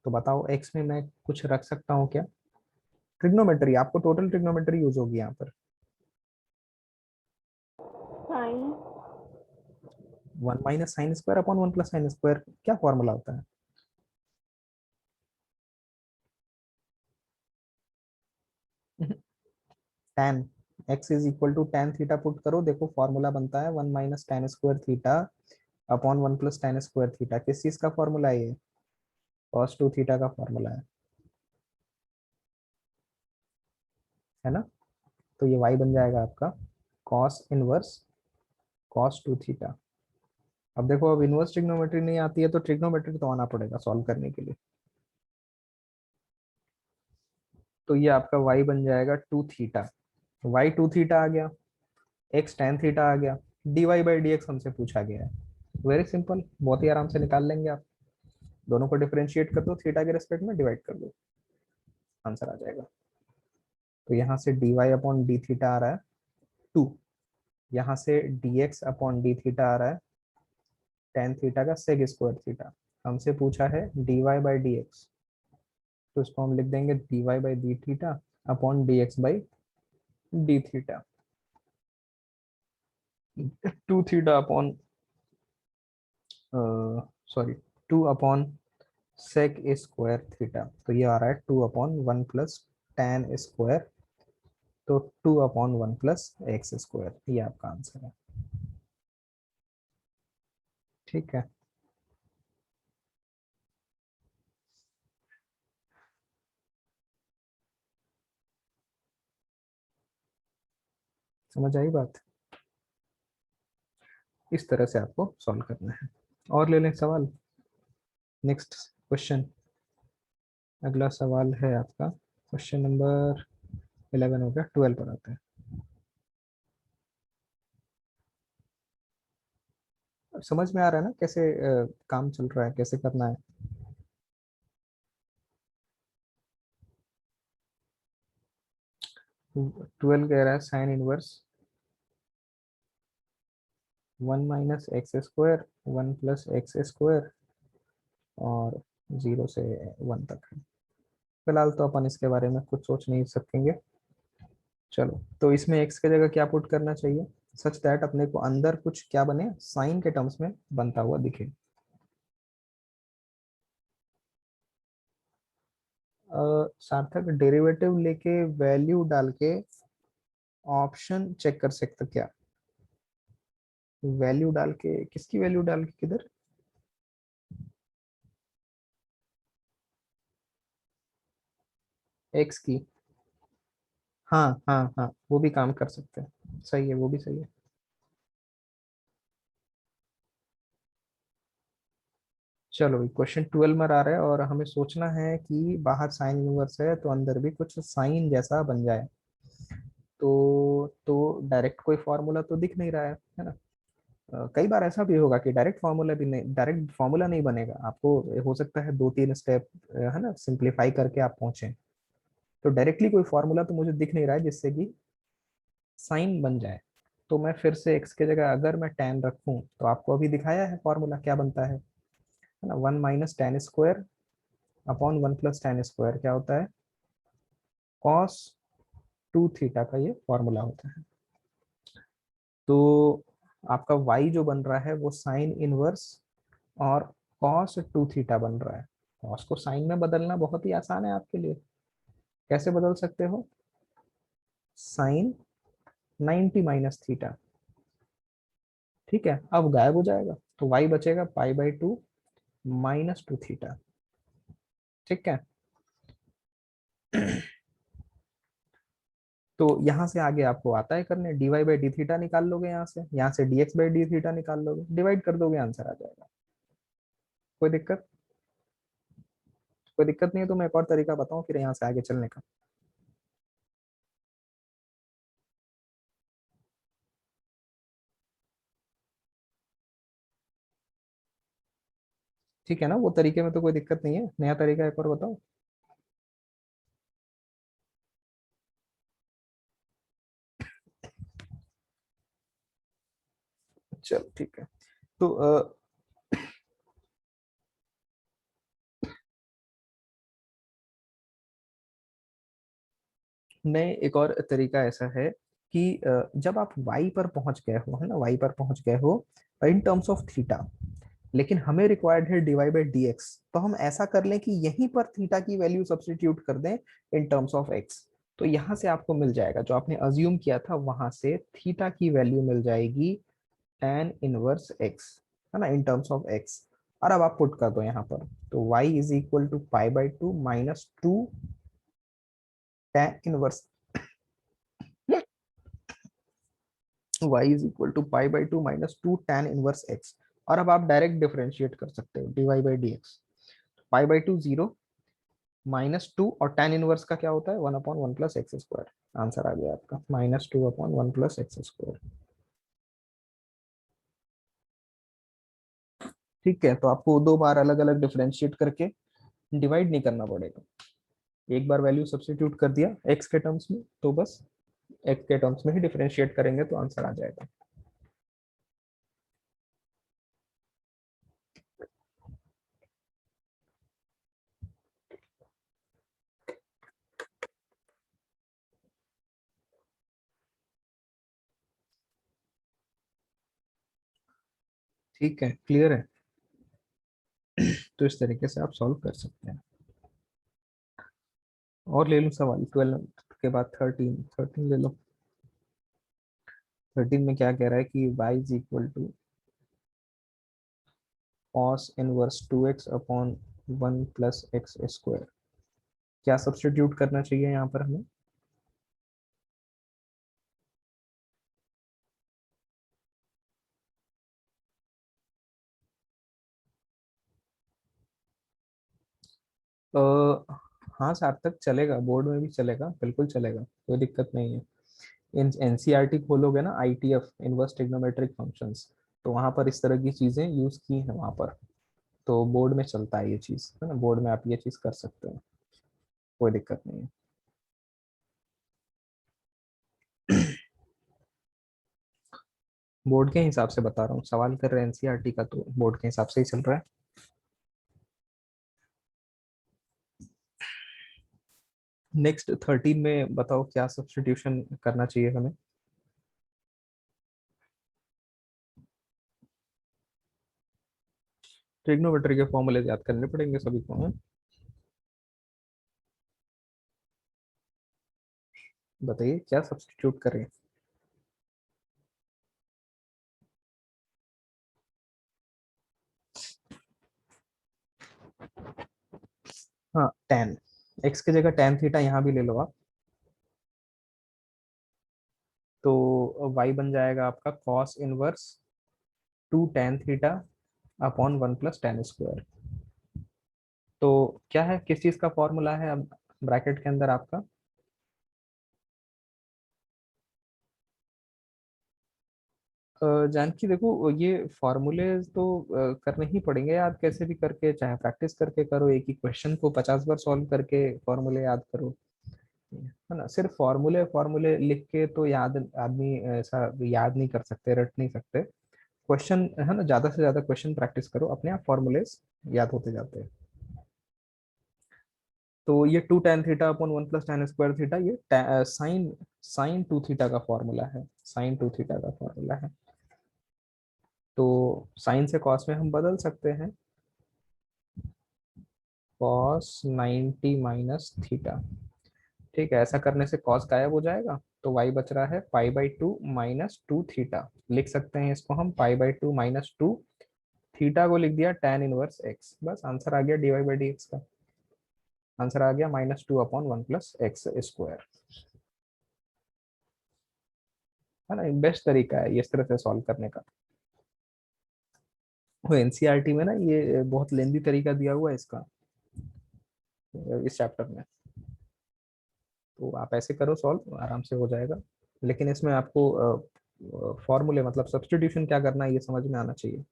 B: तो बताओ x में मैं कुछ रख सकता हूँ क्या? ट्रिग्नोमेट्री, आपको टोटल ट्रिग्नोमेट्री यूज होगी यहाँ पर।
D: Sine
B: 1 minus sine square upon 1 plus sine square, क्या फॉर्मूला होता है? tan x is equal to tan theta put करो, देखो फॉर्मूला बनता है 1 minus tan square theta upon 1 plus tan square theta. किस चीज का फॉर्मूला है ये? cos 2 थीटा का फॉर्मूला है ना? तो ये y बन जाएगा आपका cos इनवर्स cos 2 थीटा। अब देखो, अब इनवर्स ट्रिग्नोमेट्री नहीं आती है तो ट्रिग्नोमेट्री तो आना पड़ेगा सॉल्व करने के लिए। तो ये आपका y बन जाएगा 2 थीटा, y 2 थीटा आ गया, x tan थीटा आ गया, dy बाई डी एक्स हमसे पूछा गया है। वेरी सिंपल, बहुत ही आराम से निकाल लेंगे आप। दोनों को डिफरेंशिएट कर दो, थीटा के रेस्पेक्ट में डिवाइड कर दो, आंसर आ जाएगा। तो यहाँ से dy अपॉन डी थीटा आ रहा है 2, यहाँ से dx अपॉन डी थीटा आ रहा है tan थीटा का सेक स्क्वायर थीटा। हमसे पूछा है dy बाई डी एक्स, तो इसको हम लिख देंगे dy by d theta upon d x by d theta. 2 theta upon sorry 2 upon sec square theta, तो ये आ रहा है 2 अपॉन 1 प्लस tan स्क्वायर, तो 2 अपॉन 1 प्लस एक्स स्क्वायर, ये आपका आंसर है। ठीक है, समझ आई बात? इस तरह से आपको सॉल्व करना है। और ले लें सवाल, नेक्स्ट क्वेश्चन। अगला सवाल है आपका क्वेश्चन नंबर 11 हो गया, 12 पर आते हैं। समझ में आ रहा है ना कैसे काम चल रहा है, कैसे करना है? ट्वेल्व कह रहा है sine inverse 1 minus x square 1 plus x square और 0 से 1 तक है। फिलहाल तो अपन इसके बारे में कुछ सोच नहीं सकेंगे। चलो, तो इसमें x की जगह क्या पुट करना चाहिए सच दैट अपने को अंदर कुछ क्या बने, साइन के टर्म्स में बनता हुआ दिखे। सार्थक डेरिवेटिव लेके वैल्यू डाल के ऑप्शन चेक कर सकते क्या? वैल्यू डाल के, किसकी वैल्यू डाल के, किधर? x की, हाँ हाँ हाँ, वो भी काम कर सकते हैं, सही है, वो भी सही है। चलो, क्वेश्चन 12 में आ रहा है और हमें सोचना है कि बाहर साइन इनवर्स है तो अंदर भी कुछ साइन जैसा बन जाए। तो डायरेक्ट कोई फॉर्मूला तो दिख नहीं रहा है ना? कई बार ऐसा भी होगा कि डायरेक्ट फार्मूला भी नहीं, डायरेक्ट फार्मूला नहीं बनेगा, आपको हो सकता है 2-3 स्टेप है ना सिंप्लीफाई करके आप पहुंचे। तो डायरेक्टली कोई फार्मूला तो मुझे दिख नहीं रहा है जिससे कि साइन बन जाए। तो मैं फिर से x की जगह अगर मैं tan रखूं तो आपको अभी दिखाया है फॉर्मूला क्या बनता है ना? 1 minus tan square upon 1 plus tan square क्या होता है? cos 2 थीटा का ये फॉर्मूला होता है। तो आपका y जो बन रहा है वो साइन इनवर्स और cos 2 थीटा बन रहा है। cos को साइन में बदलना बहुत ही आसान है आपके लिए। कैसे बदल सकते हो? साइन 90 माइनस थीटा, ठीक है, अब गायब हो जाएगा तो y बचेगा पाई बाई 2 माइनस 2 थीटा। ठीक है, तो यहाँ से आगे आपको आता है करने, dy बाई डी थीटा निकाल लोगे, यहाँ से dx बाई डी थीटा निकाल लोगे, डिवाइड कर दोगे, आंसर आ जाएगा। कोई दिक्कत? कोई दिक्कत नहीं है तो मैं एक और तरीका बताऊं फिर यहाँ से आगे चलने का। ठीक है ना, वो तरीके में तो कोई दिक्कत नहीं है, नया तरीका एक और बताओ। चलो ठीक है, तो नहीं, एक और तरीका ऐसा है कि जब आप y पर पहुंच गए हो, है ना, y पर पहुंच गए हो इन टर्म्स ऑफ थीटा, लेकिन हमें रिक्वायर्ड है dy बाई डी एक्स, तो हम ऐसा कर लें कि यहीं पर थीटा की वैल्यू सब्स्टिट्यूट कर दें इन टर्म्स ऑफ x। तो यहाँ से आपको मिल जाएगा, जो आपने अज्यूम किया था वहां से थीटा की वैल्यू मिल जाएगी tan इनवर्स x, है ना, इन टर्म्स ऑफ x। और अब आप पुट कर दो यहाँ पर, तो y is equal to pi by two minus two tan inverse y is equal to pi by two minus two tan inverse x। और अब आप डायरेक्ट डिफरेंशिएट कर सकते हो dy by d x. Pi by two zero, minus two, और tan इनवर्स का क्या होता है, one upon one plus x square. Answer आ गया आपका minus two upon one plus x square. ठीक है, तो आपको दो बार अलग अलग डिफरेंशिएट करके डिवाइड नहीं करना पड़ेगा, एक बार वैल्यू सब्स्टिट्यूट कर दिया x के टर्म्स में, तो बस x के टर्म्स में ही डिफरेंशिएट करेंगे तो आंसर आ जाएगा। ठीक है, क्लियर है। तो इस तरीके से आप सॉल्व कर सकते हैं। और ले लूं सवाल 12 के बाद 13 ले लो। 13 में क्या कह रहा है कि y is equal to cos inverse 2x upon 1 plus x square. क्या सब्स्टिट्यूट करना चाहिए यहाँ पर हमें? अ, हाँ, सार्थक चलेगा, बोर्ड में भी चलेगा, बिल्कुल चलेगा, कोई दिक्कत नहीं है। इन एनसीईआरटी खोलोगे ना, आईटीएफ इनवर्स ट्रिग्नोमेट्रिक फंक्शंस, तो वहां पर इस तरह की चीजें यूज की हैं वहां पर, तो बोर्ड में चलता है ये चीज, है ना, बोर्ड में आप ये चीज कर सकते हो, कोई दिक्कत नहीं है। बोर्ड के हिसाब से बता रहा हूँ, सवाल कर रहे हैं एनसीईआरटी का, तो बोर्ड के हिसाब से ही चल रहा है। नेक्स्ट 13 में बताओ क्या सब्स्टिट्यूशन करना चाहिए हमें? ट्रिग्नोमेट्री के फॉर्मूले याद करने पड़ेंगे सभी को, हैं? बताइए क्या सब्स्टिट्यूट करें। हाँ, tan, x की जगह tan थीटा यहाँ भी ले लो आप, तो y बन जाएगा आपका cos inverse two tan theta upon one plus tan square. तो क्या है, किस चीज का फॉर्मूला है अब ब्रैकेट के अंदर आपका? जानकी देखो, ये फॉर्मूले तो करने ही पड़ेंगे याद, कैसे भी करके, चाहे प्रैक्टिस करके करो, एक ही क्वेश्चन को 50 बार सॉल्व करके फॉर्मूले याद करो, है ना। सिर्फ फॉर्मूले फॉर्मूले लिख के तो याद आदमी ऐसा याद नहीं कर सकते, रट नहीं सकते। क्वेश्चन, है ना, ज्यादा से ज्यादा क्वेश्चन प्रैक्टिस करो, अपने आप फॉर्मूले याद होते जाते हैं। तो ये two tan theta upon one plus tan square theta, ये साइन साइन टू थीटा का फॉर्मूला है, साइन टू थीटा का फॉर्मूला है। तो साइन से कॉस में हम बदल सकते हैं, कॉस 90 माइनस थीटा। ठीक है, ऐसा करने से कॉस गायब हो जाएगा, तो y बच रहा है पाई by two minus to theta. लिख सकते हैं इसको हम पाई by two minus to, theta को लिख दिया tan इनवर्स x। बस आंसर आ गया dy बाई डी एक्स का, आंसर आ गया minus two upon one plus x square, है ना। बेस्ट तरीका है ये इस तरह से सॉल्व करने का। वो एनसीईआरटी में ना ये बहुत लेंदी तरीका दिया हुआ है इसका, इस चैप्टर में, तो आप ऐसे करो सॉल्व, आराम से हो जाएगा। लेकिन इसमें आपको फॉर्मूले मतलब सब्स्टिट्यूशन क्या करना है ये समझ में आना चाहिए।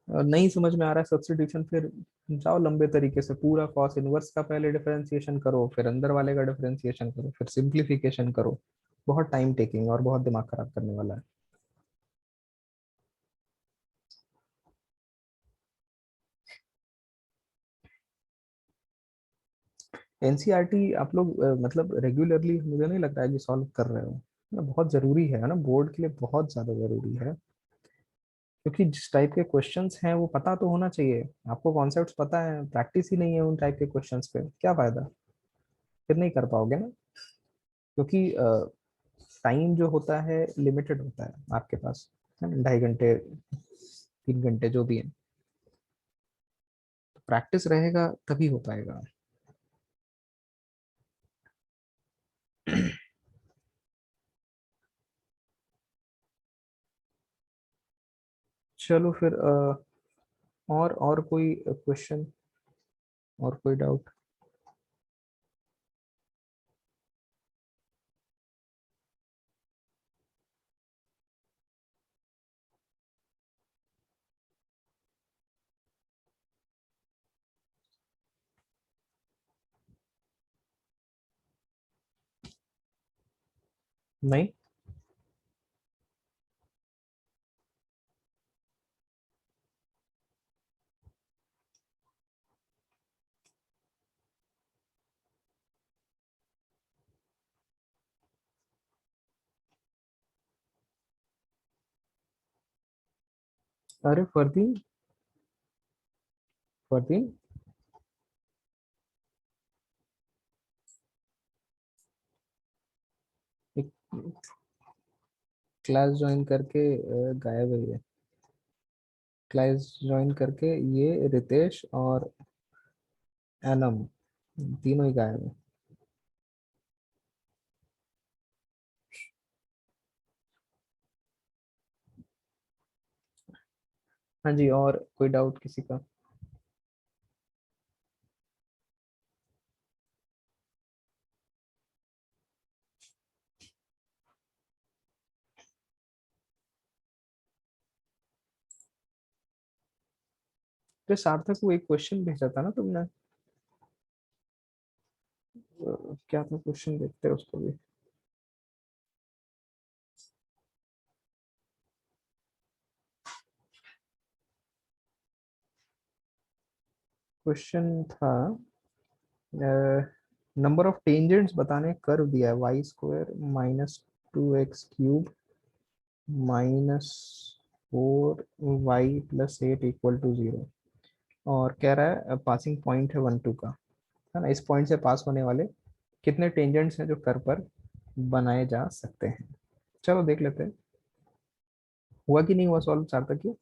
B: नहीं समझ में आ रहा है सब्स्टिट्यूशन, फिर जाओ लंबे तरीके से, पूरा कॉस इनवर्स का पहले डिफरेंशिएशन करो, फिर अंदर वाले का डिफरेंशिएशन करो, फिर सिंप्लीफिकेशन करो। बहुत टाइम टेकिंग और बहुत दिमाग खराब करने वाला है। एनसीईआरटी आप लोग मतलब रेगुलरली मुझे नहीं लगता है कि सॉल्व कर रहे हो ना, बहुत जरूरी है ना, बोर्ड के लिए बहुत ज्यादा जरूरी है, क्योंकि जिस टाइप के क्वेश्चंस हैं वो पता तो होना चाहिए आपको, कॉन्सेप्ट्स पता है, प्रैक्टिस ही नहीं है उन टाइप के क्वेश्चंस पे, क्या फायदा, फिर नहीं कर पाओगे ना, क्योंकि टाइम जो होता है लिमिटेड होता है आपके पास, है ना, 2.5 घंटे 3 घंटे जो भी है, प्रैक्टिस रहेगा तभी हो पाएगा। चलो फिर और कोई क्वेश्चन, और कोई डाउट? नहीं? अरे फरदीन, फरदीन एक क्लास ज्वाइन करके गायब है ये, क्लास ज्वाइन करके ये रितेश और एनम तीनों ही गायब है। हाँ जी, और कोई डाउट किसी का? तो सार्थक को एक क्वेश्चन भेजा था ना तुमने, क्या था क्वेश्चन, देखते हैं उसको भी। क्वेश्चन था नंबर ऑफ टेंजेंट्स बताने कर्व दिया है, वाई स्क्वायर -2x³ -4y+8 = 0, और कह रहा है पासिंग पॉइंट है 1 2 का, है ना, इस पॉइंट से पास होने वाले कितने टेंजेंट्स हैं जो कर्व पर बनाए जा सकते हैं। चलो देख लेते हैं, हुआ कि नहीं हुआ सॉल्व सार्थक की?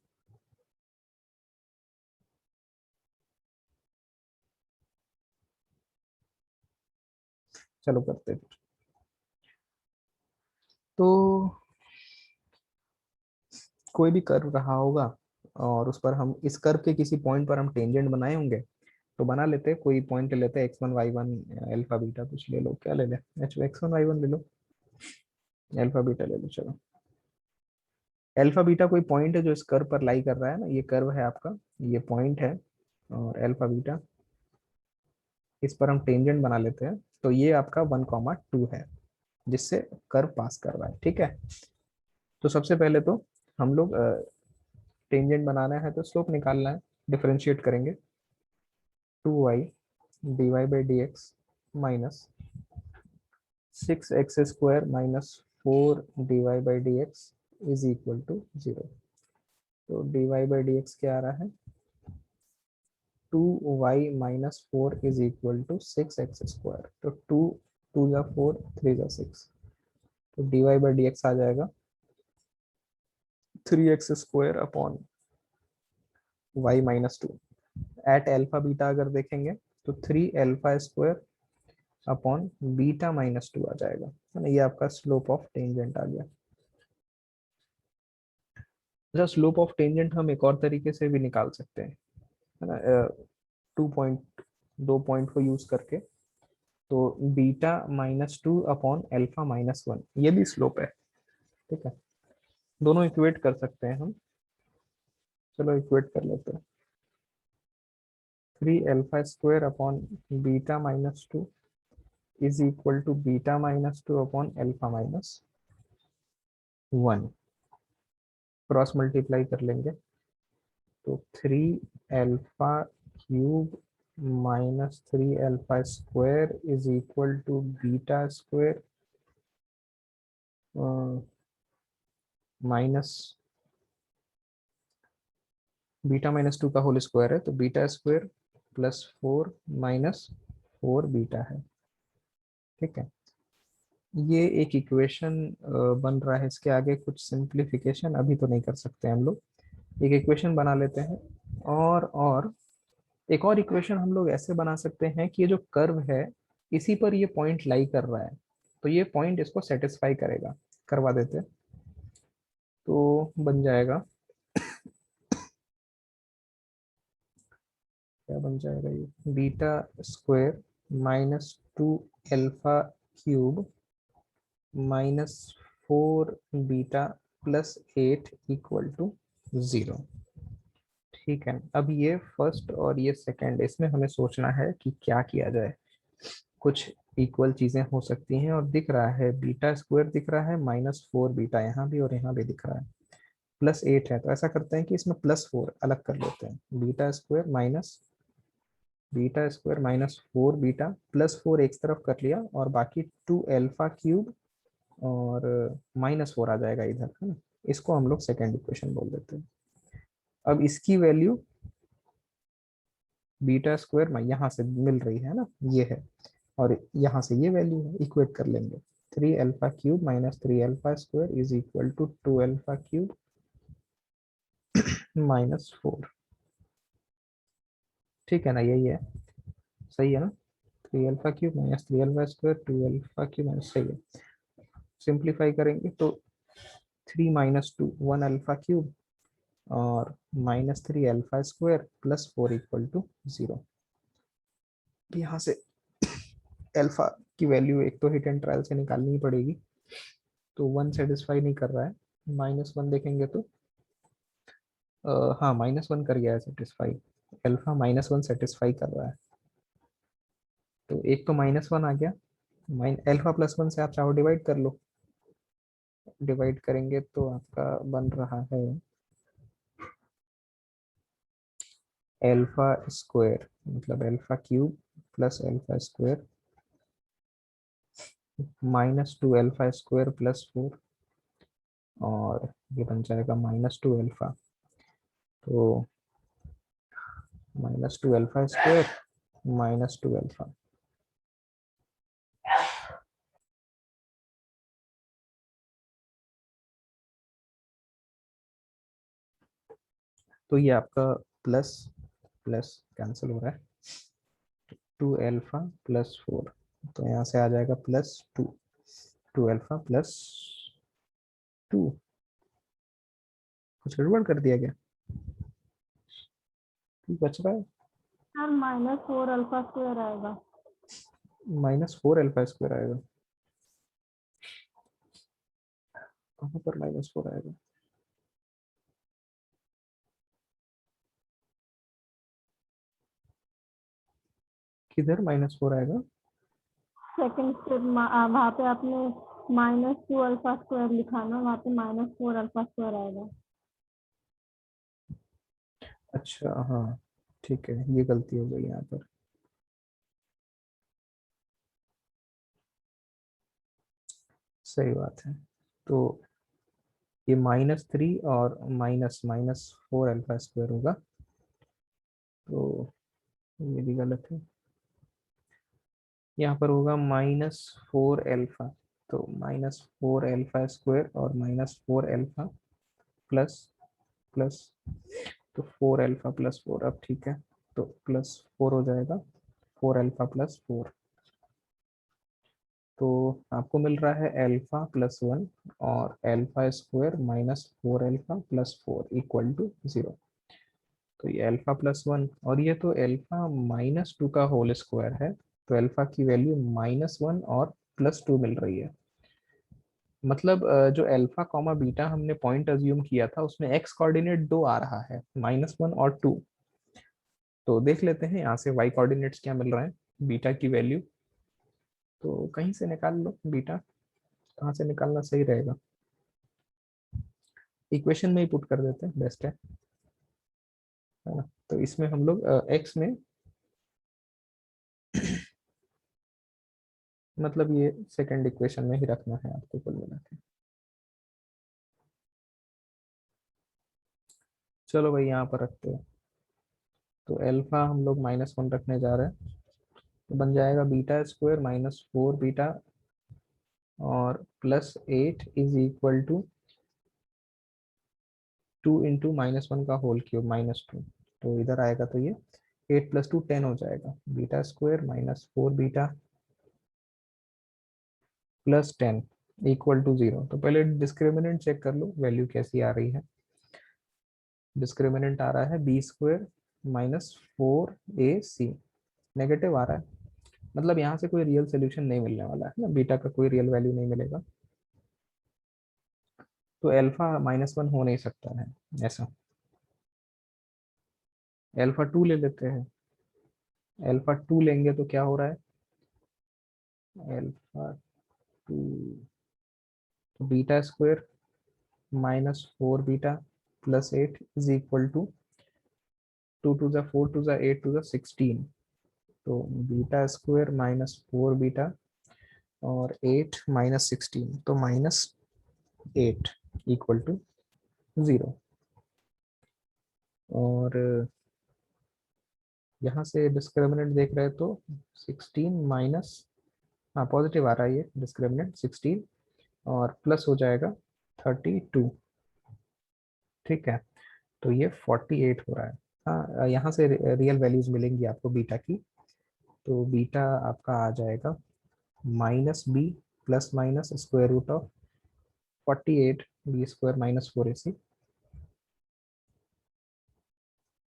B: चलो करते हैं फिर। तो कोई भी कर्व रहा होगा और उस पर हम इस कर्व के किसी पॉइंट पर हम टेंजेंट बनाए होंगे, तो बना लेते हैं, कोई पॉइंट ले लेते हैं, x1 y1 अल्फा बीटा कुछ ले लो, क्या ले ले, x1 y1 ले लो, अल्फा बीटा ले लो, चलो अल्फा बीटा कोई पॉइंट है जो इस कर्व पर लाई कर रहा है ना, ये कर्व है आपका, ये पॉइंट है, और अल्फा बीटा इस पर हम टेंजेंट बना लेते हैं, तो ये आपका 1, 2 है जिससे कर्व पास कर रहा है, ठीक है। तो सबसे पहले तो हम लोग टेंजेंट बनाना है तो स्लोप निकालना है, डिफरेंशिएट करेंगे, 2y/dx माइनस 6x² - 4 dy/dx = 0। तो dy/dx क्या आ रहा है, 2y - 4 = 6x², तो 2 2 4 3 6, तो dy/dx आ जाएगा 3x² / एट अल्फा बीटा अगर देखेंगे तो 3 α² β - 2 आ जाएगा, है ना, ये आपका स्लोप ऑफ टेंजेंट आ गया। अच्छा, स्लोप ऑफ टेंजेंट हम एक और तरीके से भी निकाल सकते हैं, है ना, 2 पॉइंट को यूज करके, तो β - 2 / α - 1 ये भी स्लोप है, ठीक है, दोनों इक्वेट कर सकते हैं हम, चलो इक्वेट कर लेते हैं, 3 α² β - 2 = β - 2 / α - 1, क्रॉस मल्टीप्लाई कर लेंगे, तो 3 α³ minus 3 alpha square is equal to beta square minus beta minus 2 का होल स्क्वायर है, तो beta square plus 4 minus 4 beta है। ठीक है, ये एक इक्वेशन बन रहा है। इसके आगे कुछ सिंप्लीफिकेशन अभी तो नहीं कर सकते हम लोग, एक इक्वेशन बना लेते हैं। और एक और इक्वेशन हम लोग ऐसे बना सकते हैं कि ये जो कर्व है इसी पर ये पॉइंट लाई कर रहा है, तो ये पॉइंट इसको सेटिस्फाई करेगा। करवा देते हैं, तो बन जाएगा, क्या बन जाएगा ये, beta square minus 2 alpha cube minus 4 beta plus 8 equal to 0। ठीक है, अब ये फर्स्ट और ये सेकंड, इसमें हमें सोचना है कि क्या किया जाए। कुछ इक्वल चीजें हो सकती हैं, और दिख रहा है बीटा स्क्वायर दिख रहा है, माइनस 4 बीटा यहाँ भी और यहाँ भी दिख रहा है, प्लस 8 है। तो ऐसा करते हैं कि इसमें प्लस 4 अलग कर लेते हैं, beta square minus 4 beta plus 4 एक तरफ कर लिया, और बाकी 2 अल्फा क्यूब और माइनस 4 आ जाएगा इधर, है ना। इसको हम लोग सेकेंड इक्वेशन बोल देते हैं। अब इसकी वैल्यू बीटा स्क्वायर में यहाँ से मिल रही है ना, ये है, और यहाँ से ये वैल्यू है, इक्वेट कर लेंगे। 3 alpha cube minus 3 alpha square is equal to 2 alpha cube minus 4। ठीक है ना, यही है, सही है ना। 3 alpha cube minus 3 alpha square 2 alpha cube minus, सही है। सिंप्लीफाई करेंगे तो 3 माइनस 2 1 अल्फा क्यूब और minus 3 alpha square plus 4 equal to 0। यहाँ से अल्फा की वैल्यू एक तो हिट एंड ट्रायल से निकालनी ही पड़ेगी, तो 1 सेटिस्फाई नहीं कर रहा है, -1 देखेंगे तो हाँ -1 कर गया है सेटिस्फाई, अल्फा -1 सेटिस्फाई कर रहा है। तो एक तो -1 आ गया, अल्फा +1 से आप चाहो डिवाइड कर लो, डिवाइड करेंगे तो आपका बन रहा है अल्फा स्क्वायर, मतलब alpha cube plus alpha square -2 alpha square plus 4, और ये बन जाएगा -2 अल्फा, तो -2 अल्फा स्क्वायर -2 अल्फा। तो ये आपका प्लस प्लस कैंसिल हो रहा है, 2 अल्फा प्लस 4, तो यहाँ से आ जाएगा +2, 2 अल्फा प्लस 2। कुछ गड़बड़ कर दिया गया, बच रहा है
D: सर -4 अल्फा स्क्वायर आएगा।
B: -4 अल्फा स्क्वायर आएगा। कहाँ पर -4 आएगा, किधर -4 आएगा।
D: सेकंड स्टेप वहाँ पे आपने -2 अल्फा स्क्वायर लिखा ना, वहाँ पे -4 अल्फा स्क्वायर आएगा।
B: अच्छा हाँ, ठीक है, ये गलती हो गई यहाँ पर। सही बात है, तो ये -3 और -4 अल्फा स्क्वायर होगा, तो ये भी गलत है। यहाँ पर होगा -4 अल्फा, तो -4 अल्फा स्क्वायर और -4 अल्फा प्लस प्लस, तो 4 अल्फा प्लस 4, अब ठीक है, तो +4 हो जाएगा, 4 अल्फा प्लस 4, तो आपको मिल रहा है अल्फा +1 और alpha square -4 alpha plus 4 equal to 0। तो ये अल्फा +1 और ये तो अल्फा -2 का होल स्क्वायर है, तो अल्फा की वैल्यू -1 और +2 मिल रही है। मतलब जो अल्फा कॉमा बीटा हमने पॉइंट अज्यूम किया था उसमें एक्स कोऑर्डिनेट 2 आ रहा है, -1 और 2। तो देख लेते हैं यहाँ से वाई कोऑर्डिनेट्स क्या मिल रहे हैं, बीटा की वैल्यू तो कहीं से निकाल लो, बीटा कहाँ से निकालना सही रहेगा, इक्वेशन में ही पुट कर देते हैं, बेस्ट है ना। तो इसमें हम लोग एक्स में मतलब ये सेकंड इक्वेशन में ही रखना है आपको कुल मिला के। चलो भाई यहाँ पर रखते हैं। तो अल्फा हम लोग -1 रखने जा रहे हैं, तो बन जाएगा बीटा स्क्वायर -4 बीटा और +8 इज इक्वल टू 2 इंटू -1 का होल क्यूब -2। तो इधर आएगा तो ये 8 + 2 10 हो जाएगा। Beta square -4 beta +10 equal to 0। तो पहले डिस्क्रिमिनेंट चेक कर लो वैल्यू कैसी आ रही है। डिस्क्रिमिनेंट आ रहा है b² -4ac, नेगेटिव आ रहा है, मतलब यहाँ से कोई रियल सोल्यूशन नहीं मिलने वाला है ना, बीटा का कोई रियल वैल्यू नहीं मिलेगा। तो अल्फा -1 हो नहीं सकता है ऐसा। अल्फा 2 ले लेते हैं। अल्फा 2 लेंगे तो क्या हो रहा है, अल्फा 2 तो beta square -4 beta +8 is equal to 2 2 ज़ा 4 2 ज़ा 8 2 ज़ा 16। तो बीटा स्क्वायर -4 बीटा और 8 -16, तो -8 इक्वल टू 0। और यहाँ से डिस्क्रिमिनेंट देख रहे हैं तो 16 माइनस, हाँ पॉजिटिव आ रहा है ये डिस्क्रिमिनेंट 16 और प्लस हो जाएगा 32। ठीक है, तो ये 48 हो रहा है। हाँ यहाँ से रियल वैल्यूज मिलेंगी आपको बीटा की। तो बीटा आपका आ जाएगा -b ± square root of 48 b² -4ac।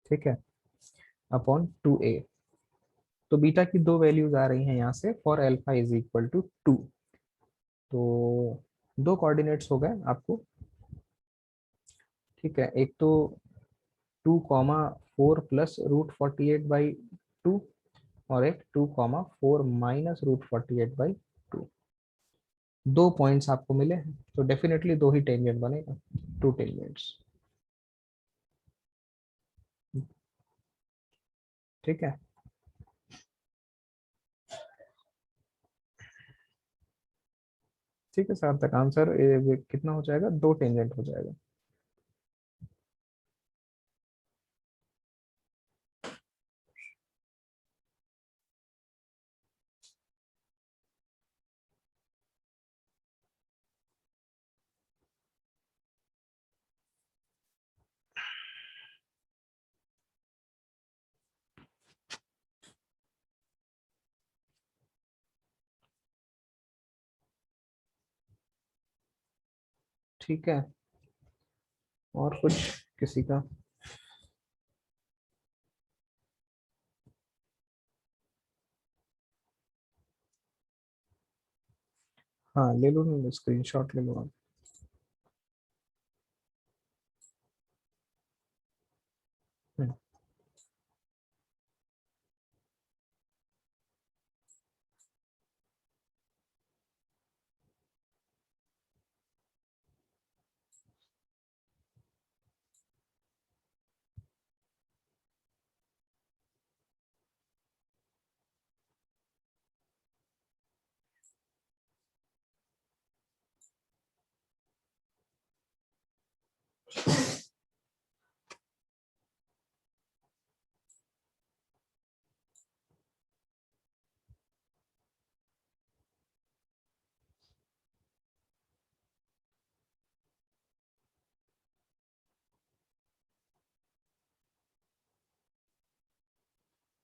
B: ठीक है, अपॉन 2a। तो बीटा की दो वैल्यूज आ रही हैं यहाँ से for alpha is equal to 2। तो दो कोऑर्डिनेट्स हो गए आपको। ठीक है, एक तो 2,4 + √48/2 और एक 2,4 - √48/2। दो पॉइंट्स आपको मिले हैं, तो डेफिनेटली दो ही टेंजेंट बनेगा, 2 टेंजेंट्स। ठीक है, ठीक है सार्थक, आंसर कितना हो जाएगा, 2 टेंजेंट हो जाएगा। ठीक है, और कुछ किसी का? हाँ ले लो, स्क्रीनशॉट ले लो आप। हम्म,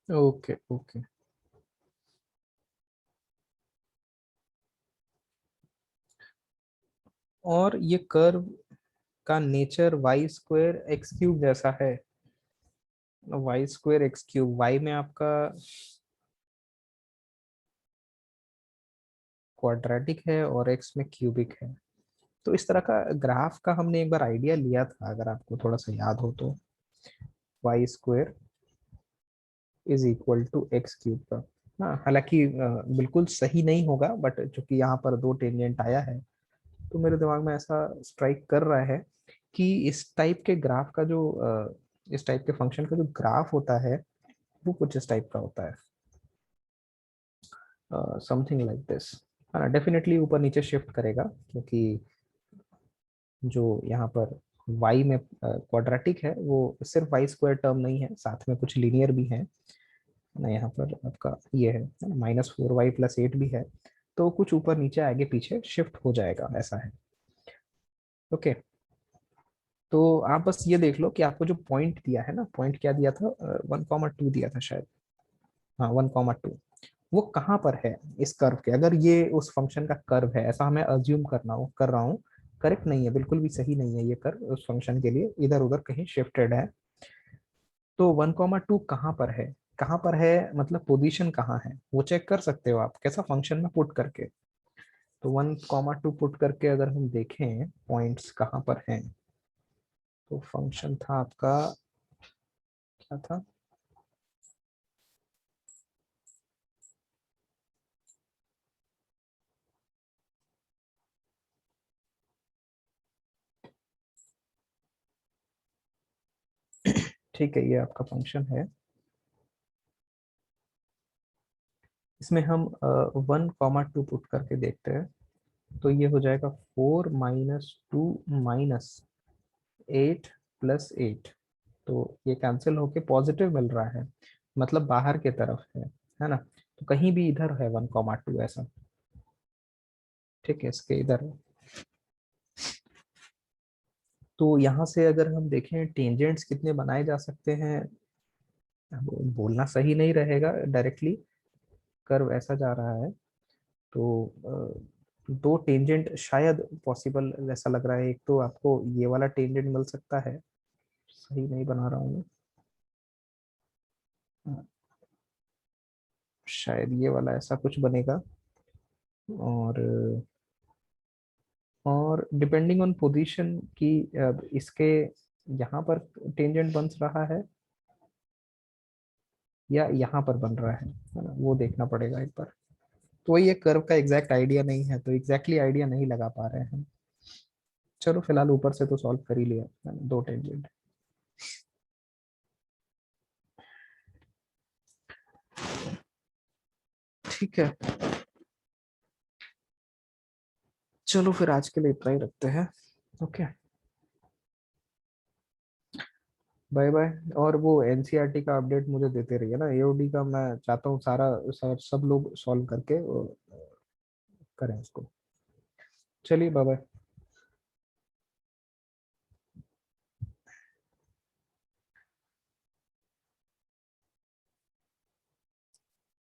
B: ओके ओके। और ये कर्व का नेचर y² जैसा है। y² y में आपका क्वाड्रेटिक है और x में क्यूबिक है। तो इस तरह का ग्राफ का हमने एक बार आइडिया लिया था, अगर आपको थोड़ा सा याद हो तो, y² is equal to x³ का। हाँ हालांकि बिल्कुल सही नहीं होगा, बट चूंकि यहाँ पर दो टेंजेंट आया है तो मेरे दिमाग में ऐसा स्ट्राइक कर रहा है कि इस टाइप के ग्राफ का जो इस टाइप के फंक्शन का जो ग्राफ होता है वो कुछ इस टाइप का होता है। समथिंग लाइक दिस, है ना। डेफिनेटली ऊपर नीचे शिफ्ट करेगा, क्योंकि जो यहाँ पर y में क्वाड्रेटिक है वो सिर्फ y स्क्वायर टर्म नहीं है, साथ में कुछ लीनियर भी है ना। यहाँ पर आपका ये है -4y+8 भी है, तो कुछ ऊपर नीचे आगे पीछे शिफ्ट हो जाएगा, ऐसा है। ओके, तो आप बस ये देख लो कि आपको जो पॉइंट दिया है ना, पॉइंट क्या दिया था, 1,2 दिया था शायद, हाँ 1,2, वो कहाँ पर है इस कर्व के। अगर ये उस फंक्शन का कर्व है, ऐसा हमें अज्यूम कर रहा हूँ, करेक्ट नहीं है, बिल्कुल भी सही नहीं है ये कर्व उस फंक्शन के लिए, इधर उधर कहीं शिफ्टेड है। तो 1,2 कहाँ पर है, कहाँ पर है मतलब पोजीशन कहाँ है, वो चेक कर सकते हो आप कैसा, फंक्शन में पुट करके। तो 1,2 पुट करके अगर हम देखें पॉइंट्स कहाँ पर हैं, तो फंक्शन था आपका, क्या था, ठीक है, ये आपका फंक्शन है। इसमें हम 1,2 पुट करके देखते हैं, तो ये हो जाएगा 4 - 2 -8 +8, तो ये कैंसिल होके पॉजिटिव मिल रहा है, मतलब बाहर के तरफ है ना। तो कहीं भी इधर है 1,2 ऐसा, ठीक है, इसके इधर है। तो यहाँ से अगर हम देखें टेंजेंट्स कितने बनाए जा सकते हैं, अब बोलना सही नहीं रहेगा डायरेक्टली, कर्व ऐसा जा रहा है, तो 2 टेंजेंट शायद पॉसिबल ऐसा लग रहा है। एक तो आपको ये वाला टेंजेंट मिल सकता है, सही नहीं बना रहा हूँ मैं, शायद ये वाला ऐसा कुछ बनेगा। और डिपेंडिंग ऑन पोजीशन की इसके यहाँ पर टेंजेंट बन रहा है या यहाँ पर बन रहा है ना, वो देखना पड़ेगा एक बार। तो वही एक कर्व का एग्जैक्ट आइडिया नहीं है, तो एग्जैक्टली आइडिया नहीं लगा पा रहे हैं। चलो फिलहाल ऊपर से तो सॉल्व कर ही लिया है ना, 2 टेंजेंट। ठीक है, चलो फिर आज के लिए इतना ही रखते हैं। Okay, bye bye. और वो एनसीईआरटी का अपडेट मुझे देते रहिए ना, एओडी का मैं चाहता हूँ सारा सब लोग सॉल्व करके करें उसको। चलिए बाय बाय।